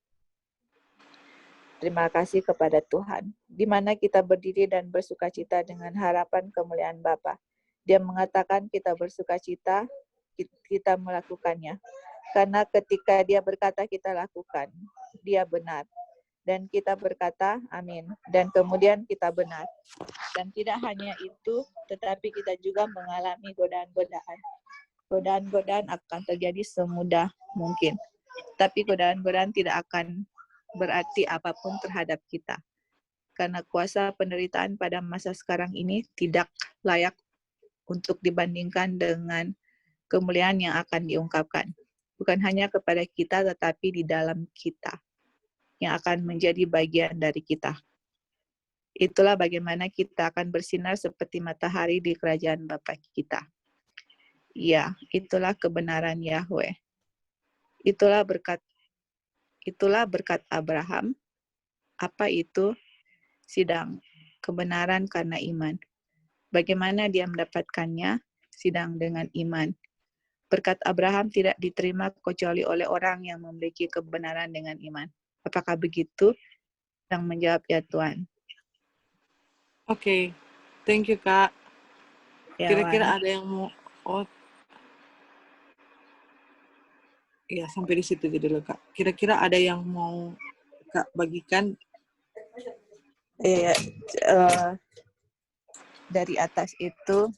Terima kasih kepada Tuhan. Di mana kita berdiri dan bersukacita dengan harapan kemuliaan Bapa. Dia mengatakan kita bersukacita, kita melakukannya. Karena ketika dia berkata kita lakukan, dia benar. Dan kita berkata amin. Dan kemudian kita benar. Dan tidak hanya itu, tetapi kita juga mengalami godaan-godaan. Godaan-godaan akan terjadi semudah mungkin. Tapi godaan-godaan tidak akan berarti apapun terhadap kita. Karena kuasa penderitaan pada masa sekarang ini tidak layak untuk dibandingkan dengan kemuliaan yang akan diungkapkan. Bukan hanya kepada kita, tetapi di dalam kita, yang akan menjadi bagian dari kita. Itulah bagaimana kita akan bersinar seperti matahari di kerajaan Bapa kita. Ya, itulah kebenaran Yahweh. Itulah berkat Abraham. Apa itu? Sidang kebenaran karena iman. Bagaimana dia mendapatkannya? Sidang dengan iman. Berkat Abraham tidak diterima kecuali oleh orang yang memiliki kebenaran dengan iman. Apakah begitu? Yang menjawab, ya Tuhan. Oke, thank you Kak. Ya, Kira-kira Wan. ada yang mau, ya sampai di situ dulu Kak. Kira-kira ada yang mau Kak bagikan? Iya, dari atas itu,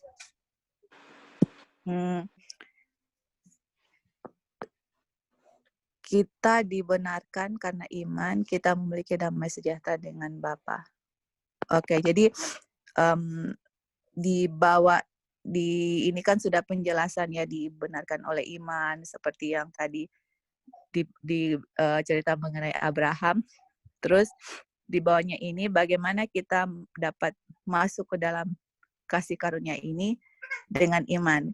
kita dibenarkan karena iman, kita memiliki damai sejahtera dengan Bapa. Oke, jadi ini kan sudah penjelasan ya, dibenarkan oleh iman, seperti yang tadi di cerita mengenai Abraham. Terus di bawahnya ini bagaimana kita dapat masuk ke dalam kasih karunia ini dengan iman.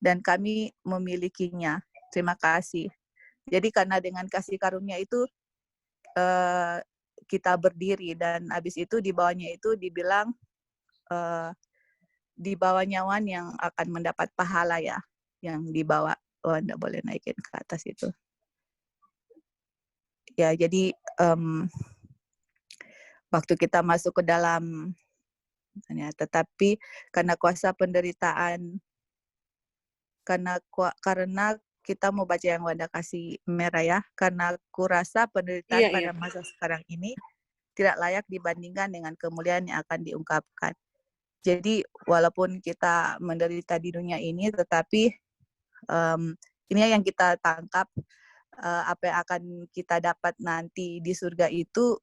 Dan kami memilikinya. Terima kasih. Jadi karena dengan kasih karunia itu kita berdiri, dan habis itu di bawahnya itu dibilang di bawahnya Wan yang akan mendapat pahala ya, yang dibawa. Anda boleh naikin ke atas itu. Ya, jadi waktu kita masuk ke dalam, ya, tetapi karena kuasa penderitaan, karena kita mau baca yang Wanda kasih merah ya, karena kurasa penderitaan pada masa sekarang ini tidak layak dibandingkan dengan kemuliaan yang akan diungkapkan. Jadi walaupun kita menderita di dunia ini, tetapi ini yang kita tangkap, apa yang akan kita dapat nanti di surga itu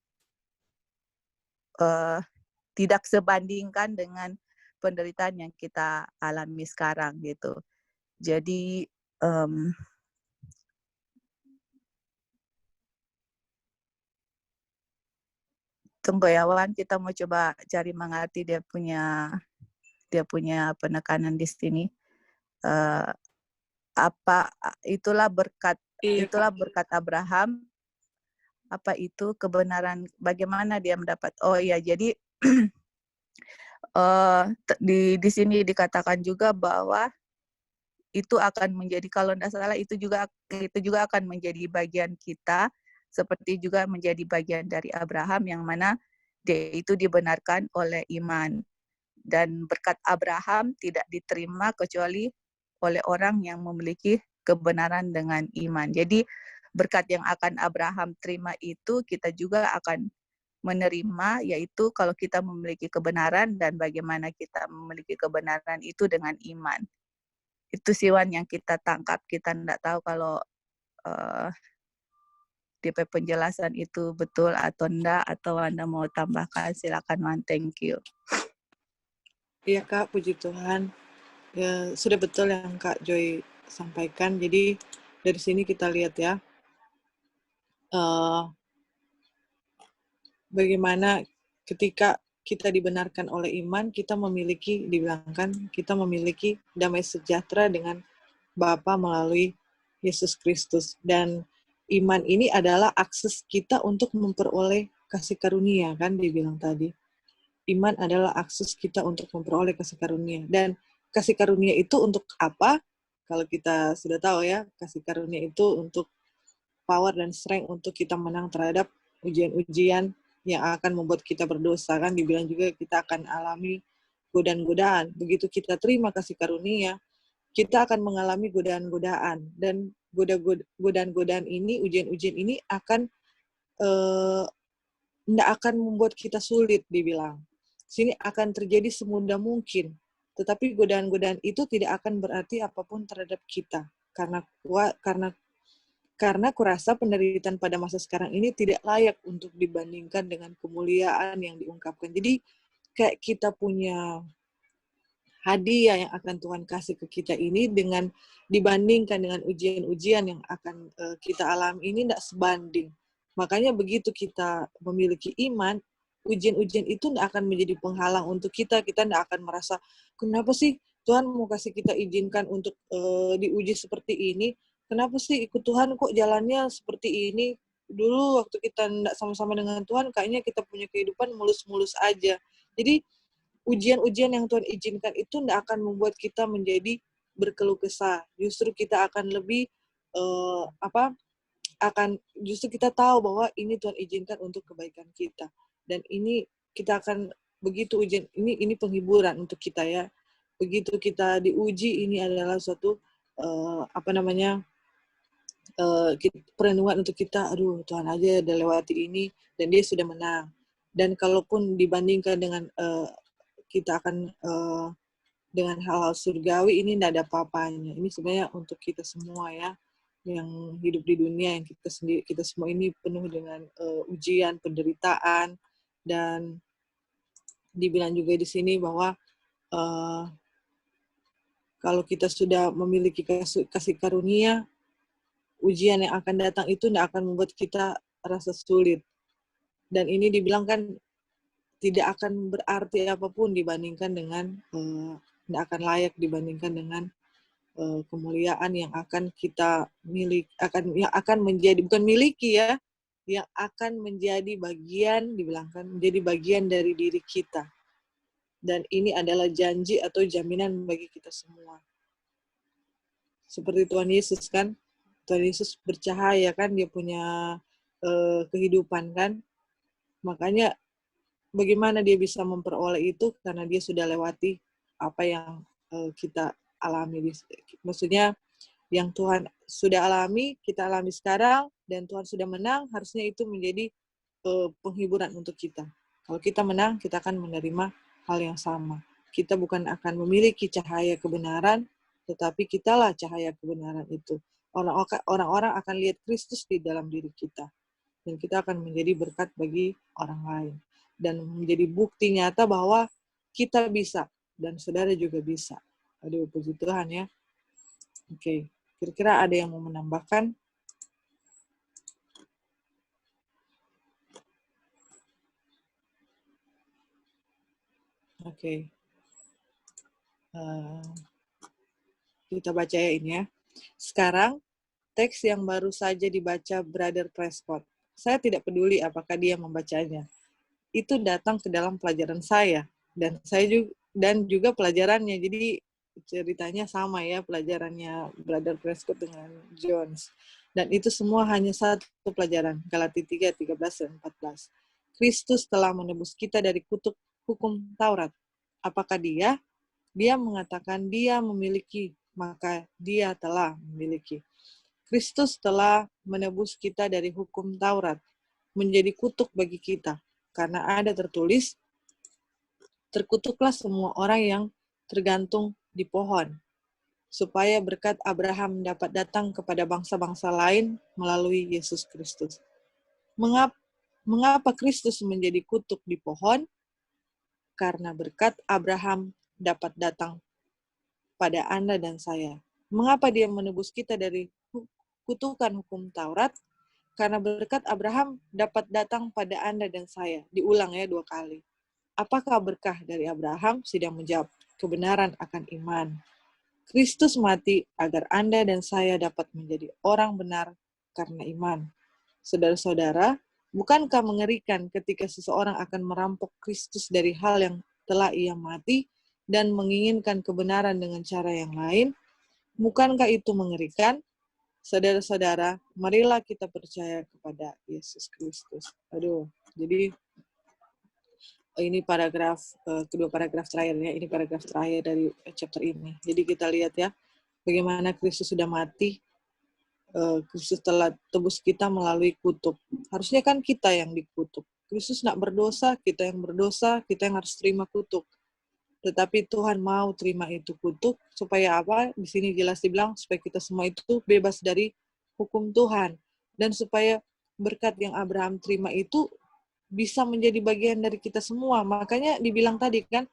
tidak sebandingkan dengan penderitaan yang kita alami sekarang gitu. Jadi tunggu ya Wan, kita mau coba cari mengerti dia punya penekanan di sini. Itulah berkat Abraham. Apa itu kebenaran? Bagaimana dia mendapat? Oh iya, jadi di sini dikatakan juga bahwa itu akan menjadi, kalau tidak salah itu juga akan menjadi bagian kita, seperti juga menjadi bagian dari Abraham yang mana dia itu dibenarkan oleh iman. Dan berkat Abraham tidak diterima kecuali oleh orang yang memiliki kebenaran dengan iman. Jadi berkat yang akan Abraham terima itu kita juga akan menerima, yaitu kalau kita memiliki kebenaran, dan bagaimana kita memiliki kebenaran itu dengan iman. Itu siwan yang kita tangkap. Kita tidak tahu kalau DP penjelasan itu betul atau enggak, atau Anda mau tambahkan, silakan Wan, thank you. Iya Kak, puji Tuhan. Ya, sudah betul yang Kak Joy sampaikan. Jadi dari sini kita lihat ya, bagaimana ketika kita dibenarkan oleh iman, kita dibilangkan kita memiliki damai sejahtera dengan Bapa melalui Yesus Kristus. Dan iman ini adalah akses kita untuk memperoleh kasih karunia, kan dibilang tadi. Iman adalah akses kita untuk memperoleh kasih karunia. Dan kasih karunia itu untuk apa? Kalau kita sudah tahu ya, kasih karunia itu untuk power dan strength untuk kita menang terhadap ujian-ujian yang akan membuat kita berdosa, kan dibilang juga kita akan alami godaan-godaan. Begitu kita terima kasih karunia, kita akan mengalami godaan-godaan, dan godaan-godaan ini, ujian-ujian ini akan tidak akan membuat kita sulit, dibilang. Sini akan terjadi semudah mungkin, tetapi godaan-godaan itu tidak akan berarti apapun terhadap kita, karena Karena kurasa penderitaan pada masa sekarang ini tidak layak untuk dibandingkan dengan kemuliaan yang diungkapkan. Jadi kayak kita punya hadiah yang akan Tuhan kasih ke kita ini dengan dibandingkan dengan ujian-ujian yang akan kita alami ini tidak sebanding. Makanya begitu kita memiliki iman, ujian-ujian itu tidak akan menjadi penghalang untuk kita. Kita tidak akan merasa, kenapa sih Tuhan mau kasih kita izinkan untuk diuji seperti ini? Kenapa sih ikut Tuhan kok jalannya seperti ini? Dulu waktu kita tidak sama-sama dengan Tuhan, kayaknya kita punya kehidupan mulus-mulus aja. Jadi ujian-ujian yang Tuhan izinkan itu tidak akan membuat kita menjadi berkeluh kesah. Justru kita akan lebih justru kita tahu bahwa ini Tuhan izinkan untuk kebaikan kita. Dan ini kita akan begitu ujian ini penghiburan untuk kita ya. Begitu kita diuji, ini adalah suatu perenungan untuk kita. Aduh, Tuhan aja udah lewati ini dan Dia sudah menang. Dan kalaupun dibandingkan dengan kita akan dengan hal-hal surgawi, ini tidak ada apa-apanya. Ini sebenarnya untuk kita semua ya, yang hidup di dunia, yang kita semua ini penuh dengan ujian, penderitaan, dan dibilang juga di sini bahwa kalau kita sudah memiliki kasih karunia, ujian yang akan datang itu tidak akan membuat kita rasa sulit. Dan ini dibilang kan tidak akan berarti apapun dibandingkan dengan tidak akan layak dibandingkan dengan kemuliaan yang akan kita yang akan menjadi, bukan miliki ya, yang akan menjadi bagian, dibilangkan menjadi bagian dari diri kita. Dan ini adalah janji atau jaminan bagi kita semua. Seperti Tuhan Yesus kan, Tuhan Yesus bercahaya kan, Dia punya kehidupan kan, makanya bagaimana Dia bisa memperoleh itu, karena Dia sudah lewati apa yang kita alami. Maksudnya yang Tuhan sudah alami, kita alami sekarang, dan Tuhan sudah menang, harusnya itu menjadi penghiburan untuk kita. Kalau kita menang, kita akan menerima hal yang sama. Kita bukan akan memiliki cahaya kebenaran, tetapi kitalah cahaya kebenaran itu. Orang-orang akan lihat Kristus di dalam diri kita. Dan kita akan menjadi berkat bagi orang lain. Dan menjadi bukti nyata bahwa kita bisa, dan saudara juga bisa. Aduh, puji Tuhan ya. Oke, kira-kira ada yang mau menambahkan? Oke. Kita baca ya ini ya. Sekarang, teks yang baru saja dibaca Brother Prescott. Saya tidak peduli apakah dia membacanya. Itu datang ke dalam pelajaran saya. Dan juga pelajarannya. Jadi ceritanya sama ya, pelajarannya Brother Prescott dengan Jones. Dan itu semua hanya satu pelajaran. Galatia 3, 13, dan 14. Kristus telah menebus kita dari kutuk hukum Taurat. Apakah dia? Dia mengatakan dia memiliki, maka dia telah memiliki. Kristus telah menebus kita dari hukum Taurat, menjadi kutuk bagi kita. Karena ada tertulis, terkutuklah semua orang yang tergantung di pohon, supaya berkat Abraham dapat datang kepada bangsa-bangsa lain melalui Yesus Kristus. Mengapa Kristus menjadi kutuk di pohon? Karena berkat Abraham dapat datang pada Anda dan saya. Mengapa dia menebus kita dari kutukan hukum Taurat? Karena berkat Abraham dapat datang pada Anda dan saya. Diulang ya 2 kali. Apakah berkah dari Abraham? Sidang menjawab, kebenaran akan iman. Kristus mati agar Anda dan saya dapat menjadi orang benar karena iman. Saudara-saudara, bukankah mengerikan ketika seseorang akan merampok Kristus dari hal yang telah ia mati dan menginginkan kebenaran dengan cara yang lain? Bukankah itu mengerikan? Saudara-saudara, marilah kita percaya kepada Yesus Kristus. Aduh, jadi ini kedua paragraf terakhirnya, ini paragraf terakhir dari chapter ini. Jadi kita lihat ya, bagaimana Kristus sudah mati, Kristus telah tebus kita melalui kutuk. Harusnya kan kita yang dikutuk. Kristus tidak berdosa, kita yang berdosa, kita yang harus terima kutuk. Tetapi Tuhan mau terima itu kutuk, supaya apa? Di sini jelas dibilang, supaya kita semua itu bebas dari hukum Tuhan. Dan supaya berkat yang Abraham terima itu bisa menjadi bagian dari kita semua. Makanya dibilang tadi kan,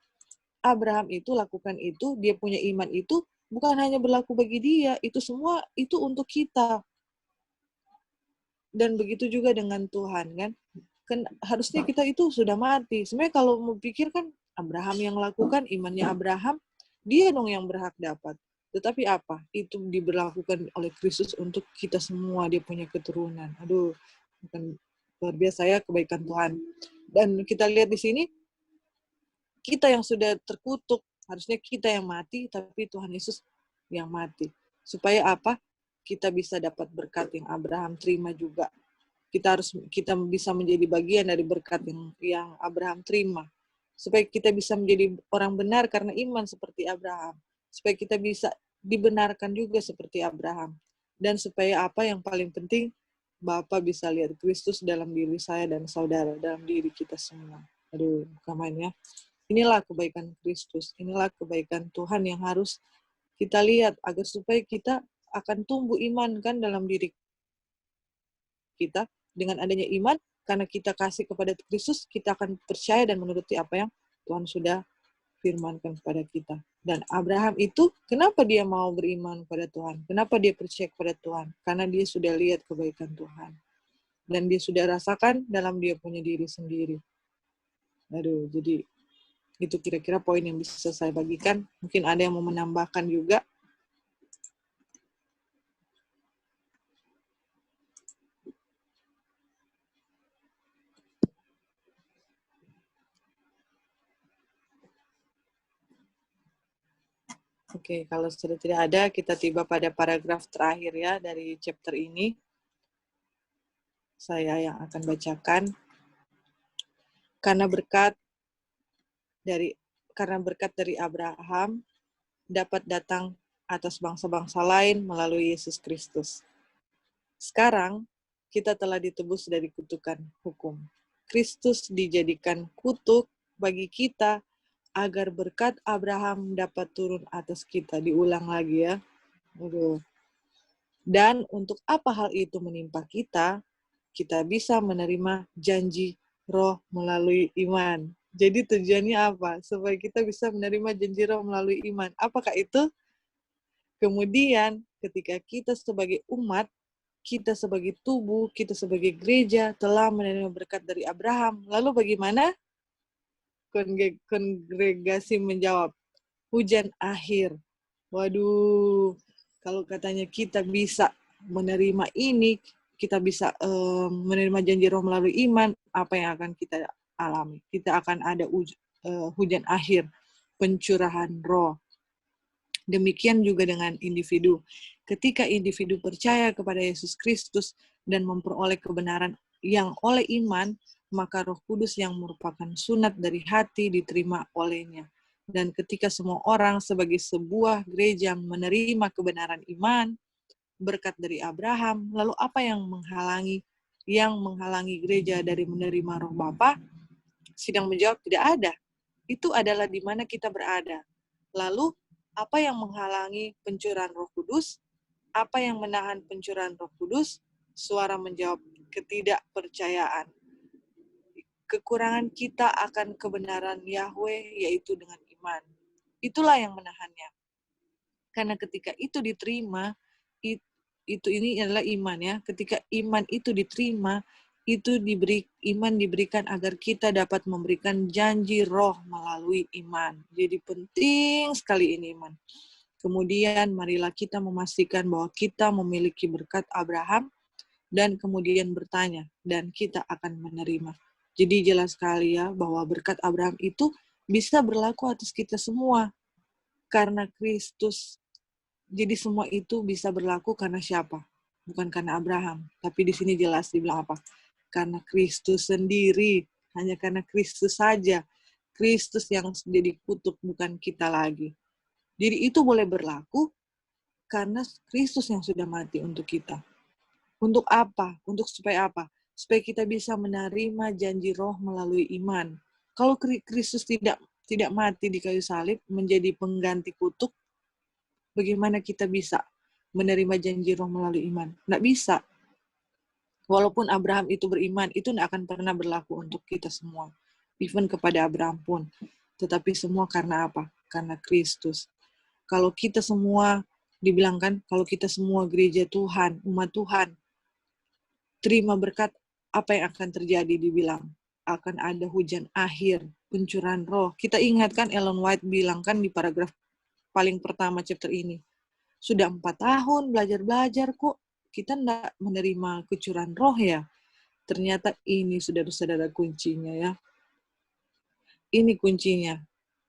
Abraham itu lakukan itu, dia punya iman itu, bukan hanya berlaku bagi dia, itu semua itu untuk kita. Dan begitu juga dengan Tuhan kan. Harusnya kita itu sudah mati. Sebenarnya kalau mau pikir kan, Abraham yang lakukan, imannya Abraham, dia dong yang berhak dapat. Tetapi apa? Itu diberlakukan oleh Kristus untuk kita semua, dia punya keturunan. Aduh, bukan luar biasa ya kebaikan Tuhan. Dan kita lihat di sini, kita yang sudah terkutuk, harusnya kita yang mati, tapi Tuhan Yesus yang mati. Supaya apa? Kita bisa dapat berkat yang Abraham terima juga. Kita bisa menjadi bagian dari berkat yang Abraham terima. Supaya kita bisa menjadi orang benar karena iman seperti Abraham. Supaya kita bisa dibenarkan juga seperti Abraham. Dan supaya apa yang paling penting, Bapa bisa lihat Kristus dalam diri saya dan saudara, dalam diri kita semua. Aduh, bukan main ya. Inilah kebaikan Kristus, inilah kebaikan Tuhan yang harus kita lihat agar supaya kita akan tumbuh iman kan dalam diri kita. Dengan adanya iman, karena kita kasih kepada Kristus, kita akan percaya dan menuruti apa yang Tuhan sudah firmankan kepada kita. Dan Abraham itu, kenapa dia mau beriman kepada Tuhan? Kenapa dia percaya kepada Tuhan? Karena dia sudah lihat kebaikan Tuhan. Dan dia sudah rasakan dalam dia punya diri sendiri. Aduh, jadi itu kira-kira poin yang bisa saya bagikan. Mungkin ada yang mau menambahkan juga. Oke, kalau sudah tidak ada, kita tiba pada paragraf terakhir ya dari chapter ini. Saya yang akan bacakan. Karena berkat dari Abraham dapat datang atas bangsa-bangsa lain melalui Yesus Kristus. Sekarang, kita telah ditebus dari kutukan hukum. Kristus dijadikan kutuk bagi kita agar berkat Abraham dapat turun atas kita. Diulang lagi ya. Dan untuk apa hal itu menimpa kita, kita bisa menerima janji Roh melalui iman. Jadi tujuannya apa? Supaya kita bisa menerima janji Roh melalui iman. Apakah itu? Kemudian ketika kita sebagai umat, kita sebagai tubuh, kita sebagai gereja telah menerima berkat dari Abraham. Lalu bagaimana? Kongregasi menjawab, hujan akhir. Waduh, kalau katanya kita bisa menerima ini, kita bisa menerima janji Roh melalui iman, apa yang akan kita alami? Kita akan ada hujan akhir, pencurahan Roh. Demikian juga dengan individu. Ketika individu percaya kepada Yesus Kristus dan memperoleh kebenaran yang oleh iman, maka Roh Kudus yang merupakan sunat dari hati diterima olehnya. Dan ketika semua orang sebagai sebuah gereja menerima kebenaran iman, berkat dari Abraham, lalu apa yang menghalangi gereja dari menerima Roh Bapa? Sidang menjawab, tidak ada. Itu adalah di mana kita berada. Lalu, apa yang menghalangi pencurahan Roh Kudus? Apa yang menahan pencurahan Roh Kudus? Suara menjawab, ketidakpercayaan. Kekurangan kita akan kebenaran Yahweh, yaitu dengan iman. Itulah yang menahannya. Karena ketika itu diterima, ini adalah iman ya. Ketika iman itu diterima, iman diberikan agar kita dapat memberikan janji Roh melalui iman. Jadi penting sekali ini iman. Kemudian marilah kita memastikan bahwa kita memiliki berkat Abraham dan kemudian bertanya dan kita akan menerima. Jadi jelas sekali ya bahwa berkat Abraham itu bisa berlaku atas kita semua karena Kristus. Jadi semua itu bisa berlaku karena siapa? Bukan karena Abraham. Tapi di sini jelas dibilang apa? Karena Kristus sendiri. Hanya karena Kristus saja. Kristus yang jadi kutuk, bukan kita lagi. Jadi itu boleh berlaku karena Kristus yang sudah mati untuk kita. Untuk apa? Untuk supaya apa? Supaya kita bisa menerima janji Roh melalui iman. Kalau Kristus tidak mati di kayu salib, menjadi pengganti kutuk, bagaimana kita bisa menerima janji roh melalui iman. Nggak bisa. Walaupun Abraham itu beriman, itu nggak akan pernah berlaku untuk kita semua. Even kepada Abraham pun. Tetapi semua karena apa? Karena Kristus. Kalau kita semua, dibilangkan, kalau kita semua gereja Tuhan, umat Tuhan, terima berkat, apa yang akan terjadi? Dibilang, akan ada hujan akhir, pencurahan roh. Kita ingatkan Ellen White bilangkan di paragraf paling pertama chapter ini. Sudah 4 tahun belajar-belajar kok, kita enggak menerima kecurahan roh ya. Ternyata ini saudara-saudara kuncinya ya. Ini kuncinya.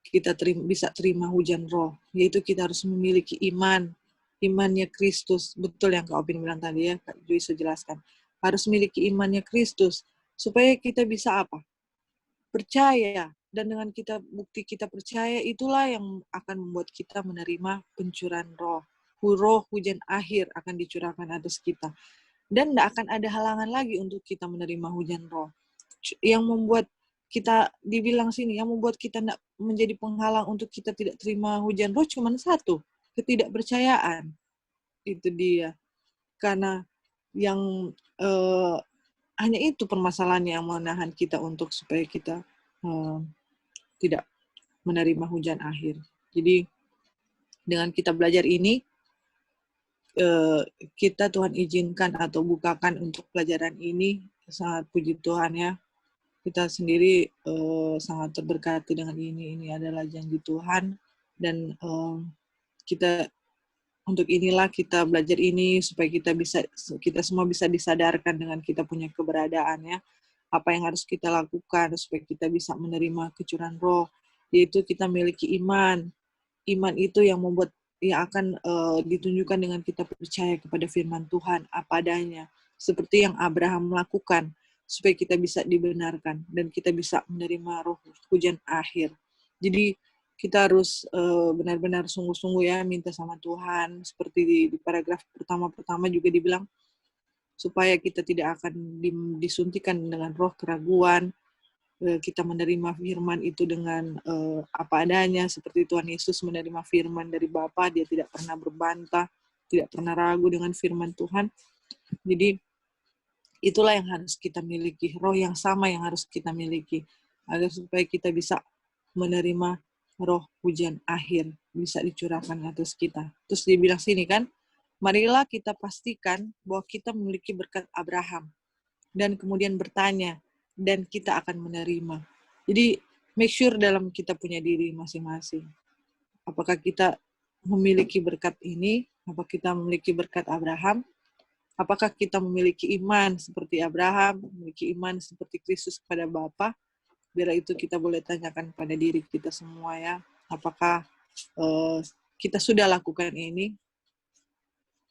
Kita bisa terima hujan roh. Yaitu kita harus memiliki iman. Imannya Kristus. Betul yang Kak Opin bilang tadi ya, Kak Joyce jelaskan. Harus memiliki imannya Kristus. Supaya kita bisa apa? Percaya. Dan dengan bukti kita percaya, itulah yang akan membuat kita menerima pencurahan roh. Roh hujan akhir akan dicurahkan atas kita. Dan tidak akan ada halangan lagi untuk kita menerima hujan roh. Yang membuat kita, dibilang sini, yang membuat kita tidak menjadi penghalang untuk kita tidak terima hujan roh cuma satu, ketidakpercayaan. Itu dia. Karena yang hanya itu permasalahannya yang menahan kita untuk supaya kita tidak menerima hujan akhir. Jadi dengan kita belajar ini, kita Tuhan izinkan atau bukakan untuk pelajaran ini, sangat puji Tuhan ya. Kita sendiri sangat terberkati dengan ini. Ini adalah janji Tuhan dan kita untuk inilah kita belajar ini supaya kita semua bisa disadarkan dengan kita punya keberadaan ya. Apa yang harus kita lakukan supaya kita bisa menerima kecurahan roh, yaitu kita memiliki iman. Iman itu yang membuat yang akan ditunjukkan dengan kita percaya kepada firman Tuhan apa adanya, seperti yang Abraham lakukan, supaya kita bisa dibenarkan dan kita bisa menerima roh hujan akhir. Jadi kita harus benar-benar sungguh-sungguh ya minta sama Tuhan, seperti di paragraf pertama juga dibilang, supaya kita tidak akan disuntikan dengan roh keraguan, kita menerima firman itu dengan apa adanya, seperti Tuhan Yesus menerima firman dari Bapa, dia tidak pernah berbantah, tidak pernah ragu dengan firman Tuhan. Jadi itulah yang harus kita miliki, roh yang sama yang harus kita miliki, agar supaya kita bisa menerima roh hujan akhir, bisa dicurahkan atas kita. Terus dibilang sini kan, marilah kita pastikan bahwa kita memiliki berkat Abraham, dan kemudian bertanya, dan kita akan menerima. Jadi, make sure dalam kita punya diri masing-masing. Apakah kita memiliki berkat ini? Apakah kita memiliki berkat Abraham? Apakah kita memiliki iman seperti Abraham, memiliki iman seperti Kristus kepada Bapa? Bila itu kita boleh tanyakan pada diri kita semua ya. Apakah kita sudah lakukan ini?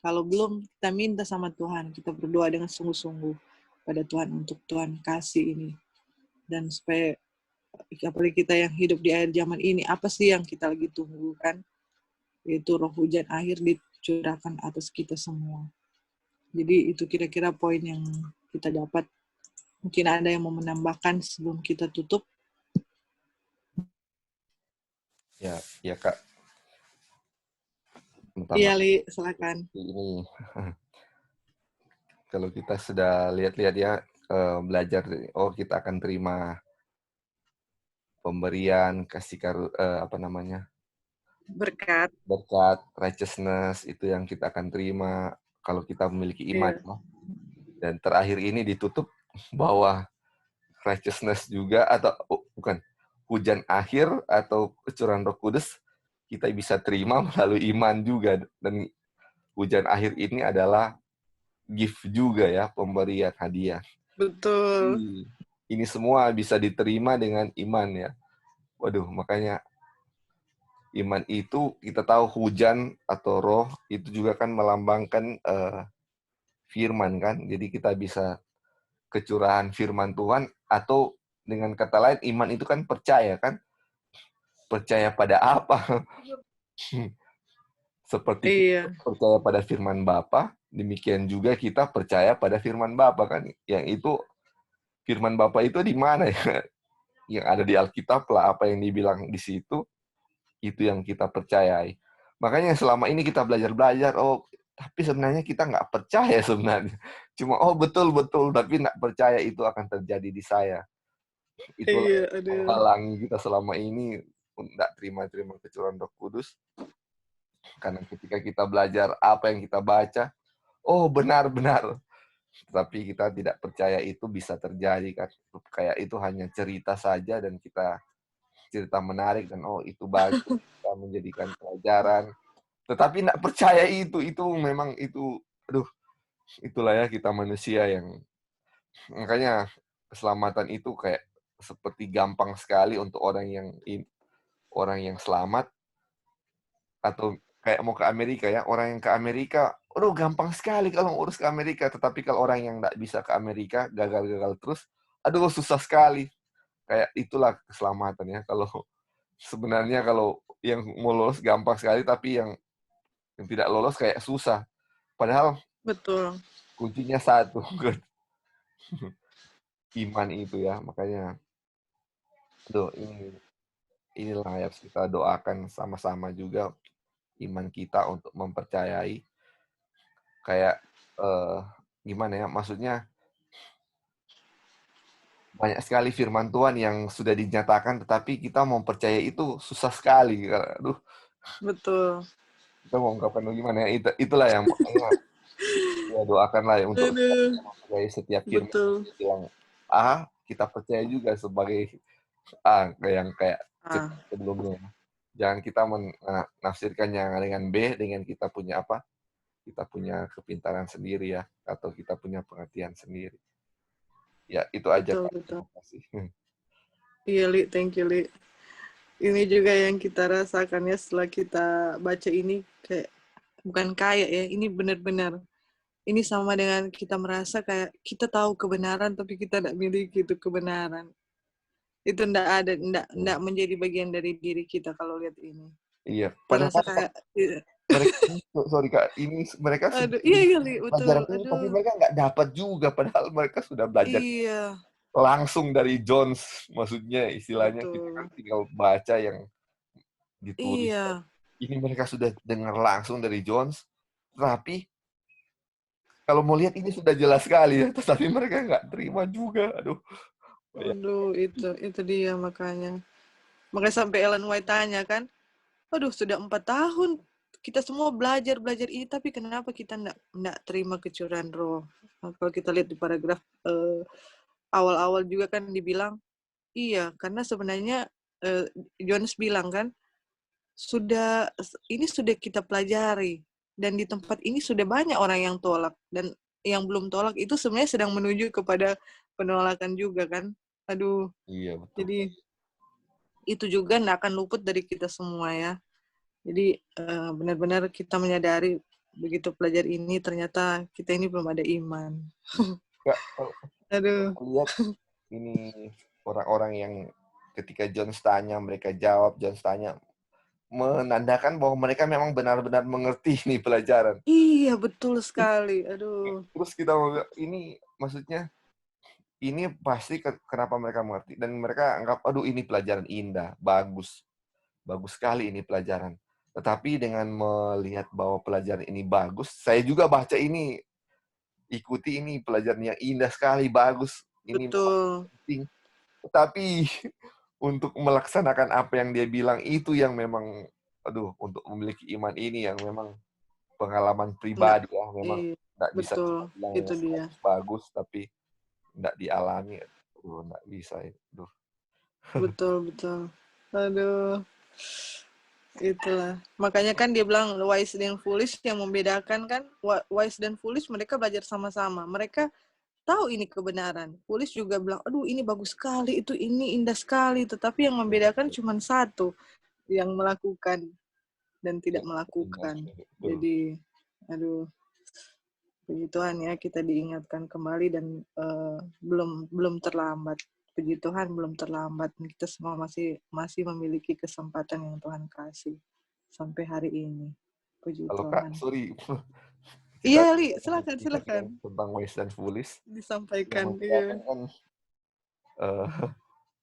Kalau belum, kita minta sama Tuhan. Kita berdoa dengan sungguh-sungguh pada Tuhan untuk Tuhan kasih ini. Dan supaya apalagi kita yang hidup di akhir zaman ini, apa sih yang kita lagi tunggu kan? Yaitu roh hujan akhir dicurahkan atas kita semua. Jadi itu kira-kira poin yang kita dapat. Mungkin ada yang mau menambahkan sebelum kita tutup? Ya Kak. Iya, Li, silakan. Ini kalau kita sudah lihat-lihat ya, belajar, kita akan terima pemberian, kasih berkat, righteousness, itu yang kita akan terima kalau kita memiliki iman. Yeah. Dan terakhir ini ditutup bahwa righteousness juga, atau bukan, hujan akhir atau curahan Roh Kudus kita bisa terima melalui iman juga. Dan hujan akhir ini adalah gift juga ya, pemberian hadiah. Betul. Ini semua bisa diterima dengan iman ya. Waduh, makanya iman itu kita tahu hujan atau roh itu juga kan melambangkan firman kan. Jadi kita bisa kecurahan firman Tuhan, atau dengan kata lain iman itu kan percaya kan. Percaya pada apa? Seperti kita percaya pada firman Bapa, demikian juga kita percaya pada firman Bapa kan. Yang itu firman Bapa itu di mana ya? Yang ada di Alkitab lah, apa yang dibilang di situ, itu yang kita percayai. Makanya selama ini kita belajar, Tapi sebenarnya kita nggak percaya sebenarnya. Cuma, oh betul-betul, tapi nggak percaya itu akan terjadi di saya. Itulah Iya, yang aduh. menghalangi kita selama ini nggak terima kecurahan Roh Kudus. Karena ketika kita belajar apa yang kita baca, oh benar-benar. Tapi kita tidak percaya itu bisa terjadi kan. Kayak itu hanya cerita saja dan kita cerita menarik dan oh itu bagus, kita menjadikan pelajaran. Tetapi tidak percaya itu memang itu, aduh, itulah ya kita manusia yang, makanya keselamatan itu kayak seperti gampang sekali untuk orang yang selamat, atau kayak mau ke Amerika ya, orang yang ke Amerika, aduh gampang sekali kalau urus ke Amerika, tetapi kalau orang yang nggak bisa ke Amerika, gagal-gagal terus, aduh susah sekali. Kayak itulah keselamatan ya, kalau sebenarnya kalau yang mau lolos gampang sekali, tapi yang tidak lolos kayak susah. Padahal Betul. kuncinya satu, iman itu ya. Makanya, aduh inilah yang harus kita doakan sama-sama juga, iman kita untuk mempercayai. Kayak gimana ya, maksudnya banyak sekali firman Tuhan yang sudah dinyatakan, tetapi kita mau percaya itu susah sekali. Aduh, Betul. kita mau ungkapkan gimana ya, itulah yang makanya ya doakanlah ya untuk Aduh. percaya setiap firman Betul. yang bilang A, kita percaya juga sebagai A, yang kayak Ah, sebelumnya. Jangan kita menafsirkannya dengan B, dengan kita punya apa? Kita punya kepintaran sendiri ya, atau kita punya pengertian sendiri. Ya, itu aja betul, Kak. betul. Terima kasih. Iya, Li. Thank you, Li. Ini juga yang kita rasakan ya setelah kita baca ini, kayak bukan kayak ya, ini benar-benar. Ini sama dengan kita merasa kayak kita tahu kebenaran tapi kita tidak miliki itu kebenaran. Itu ndak menjadi bagian dari diri kita kalau lihat ini. Iya, Kita padahal rasa kayak mereka, sorry Kak, ini mereka sudah aduh, iya Li, pelajaran betul. ini, tapi Aduh. mereka nggak dapat juga, padahal mereka sudah belajar Iya, langsung dari Jones, maksudnya istilahnya kita kan betul. tinggal baca yang ditulis. Iya, Ini mereka sudah dengar langsung dari Jones, tapi kalau mau lihat ini sudah jelas sekali ya, tetapi mereka nggak terima juga. Aduh, ya. aduh, itu dia makanya. Makanya sampai Ellen White tanya kan, aduh sudah 4 tahun kita semua belajar ini, tapi kenapa kita nggak terima kecurahan roh? Nah, kalau kita lihat di paragraf awal-awal juga kan dibilang, iya karena sebenarnya Jones bilang kan, ini sudah kita pelajari dan di tempat ini sudah banyak orang yang tolak, dan yang belum tolak itu sebenarnya sedang menuju kepada penolakan juga kan. Aduh, Iya betul. jadi itu juga nggak akan luput dari kita semua ya. Jadi benar-benar kita menyadari begitu belajar ini ternyata kita ini belum ada iman. Kak, kalau Aduh, lihat ini orang-orang yang ketika Jones tanya, mereka jawab, Jones tanya, menandakan bahwa mereka memang benar-benar mengerti nih pelajaran. iya betul sekali. Aduh, Terus kita mau bilang, ini maksudnya, ini pasti kenapa mereka mengerti. Dan mereka anggap, aduh ini pelajaran indah, bagus. Bagus sekali ini pelajaran. Tetapi dengan melihat bahwa pelajaran ini bagus, saya juga baca ini, ikuti ini pelajaran yang indah sekali, bagus. Ini memang betul, penting. Tetapi untuk melaksanakan apa yang dia bilang itu yang memang, aduh, untuk memiliki iman ini yang memang pengalaman enggak, pribadi ya, memang iya, nggak bisa cuma betul, bilang itu dia. bagus, tapi nggak dialami, aduh, nggak bisa. Aduh. Betul, betul. Aduh, itulah. Makanya kan dia bilang wise dan foolish, yang membedakan kan, wise dan foolish mereka belajar sama-sama. Mereka tahu ini kebenaran. Foolish juga bilang, aduh ini bagus sekali, itu ini indah sekali. Tetapi yang membedakan cuma satu, yang melakukan dan tidak melakukan. Jadi, aduh, puji Tuhan ya, kita diingatkan kembali dan belum terlambat. Puji Tuhan belum terlambat. Kita semua masih memiliki kesempatan yang Tuhan kasih sampai hari ini. Puji Kalau Tuhan. Kak, sorry. Iya, Li, silakan. Tentang wise dan foolish. Disampaikan. Yang Iya. kan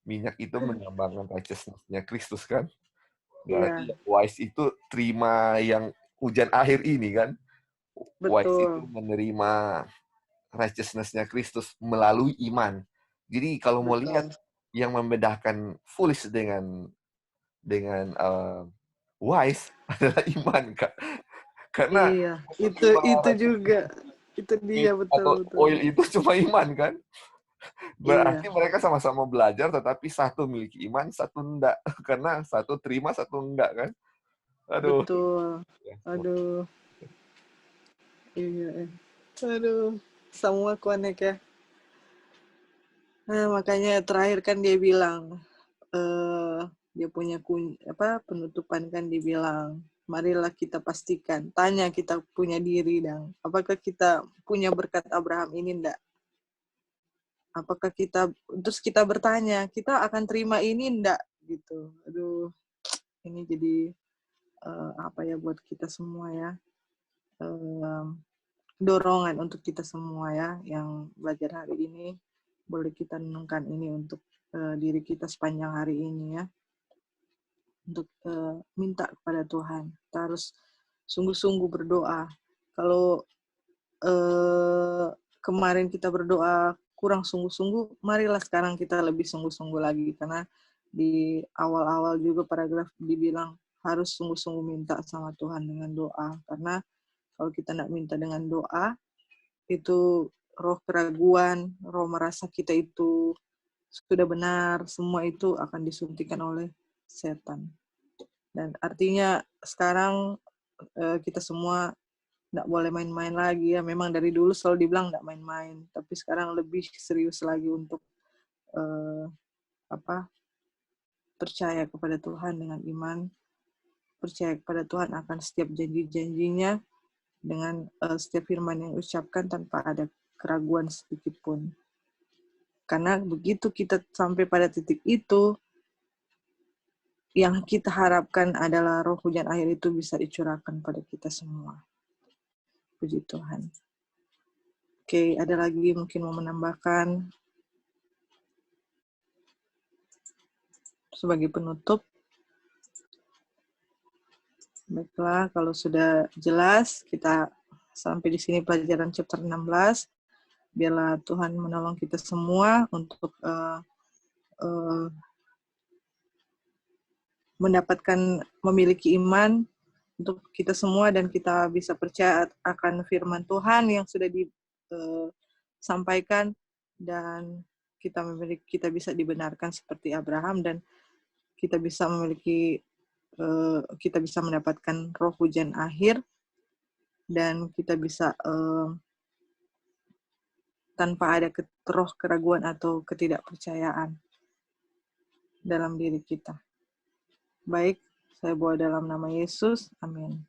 minyak itu melambangkan righteousness-nya Kristus kan. Berarti Iya. wise itu terima yang hujan akhir ini kan. wise itu Betul. menerima righteousness-nya Kristus melalui iman. Jadi kalau mau lihat Betul. yang membedakan foolish dengan wise adalah iman, Kak. Karena Iya, itu juga. Itu dia, atau betul, betul. oil itu cuma iman kan? Iya, Berarti mereka sama-sama belajar, tetapi satu memiliki iman, satu enggak. Karena satu terima, satu enggak kan? Aduh. betul. Aduh, iya. Aduh, semua connect ya. Nah, makanya terakhir kan dia bilang, dia punya penutupan kan dia bilang, marilah kita pastikan, tanya kita punya diri dong, apakah kita punya berkat Abraham ini enggak? Apakah terus kita bertanya, kita akan terima ini enggak? Gitu. Aduh, ini jadi apa ya buat kita semua ya, dorongan untuk kita semua ya, yang belajar hari ini, boleh kita renungkan ini untuk diri kita sepanjang hari ini ya, untuk minta kepada Tuhan. Kita harus sungguh-sungguh berdoa. Kalau kemarin kita berdoa kurang sungguh-sungguh, marilah sekarang kita lebih sungguh-sungguh lagi, karena di awal-awal juga paragraf dibilang harus sungguh-sungguh minta sama Tuhan dengan doa, karena kalau kita tidak minta dengan doa, itu roh keraguan, roh merasa kita itu sudah benar, semua itu akan disuntikan oleh setan. Dan artinya sekarang kita semua tidak boleh main-main lagi ya. Memang dari dulu selalu dibilang tidak main-main, tapi sekarang lebih serius lagi untuk percaya kepada Tuhan dengan iman, percaya kepada Tuhan akan setiap janji-janjinya, dengan setiap firman yang diucapkan tanpa ada keraguan sedikit pun. Karena begitu kita sampai pada titik itu, yang kita harapkan adalah roh hujan akhir itu bisa dicurahkan pada kita semua. Puji Tuhan. Oke, ada lagi mungkin mau menambahkan sebagai penutup? Baiklah, kalau sudah jelas, kita sampai di sini pelajaran chapter 16. Biarlah Tuhan menolong kita semua untuk mendapatkan, memiliki iman untuk kita semua, dan kita bisa percaya akan firman Tuhan yang sudah disampaikan, dan kita bisa dibenarkan seperti Abraham, dan kita bisa kita bisa mendapatkan roh hujan akhir, dan kita bisa tanpa ada roh keraguan atau ketidakpercayaan dalam diri kita. Baik, saya bawa dalam nama Yesus. Amin.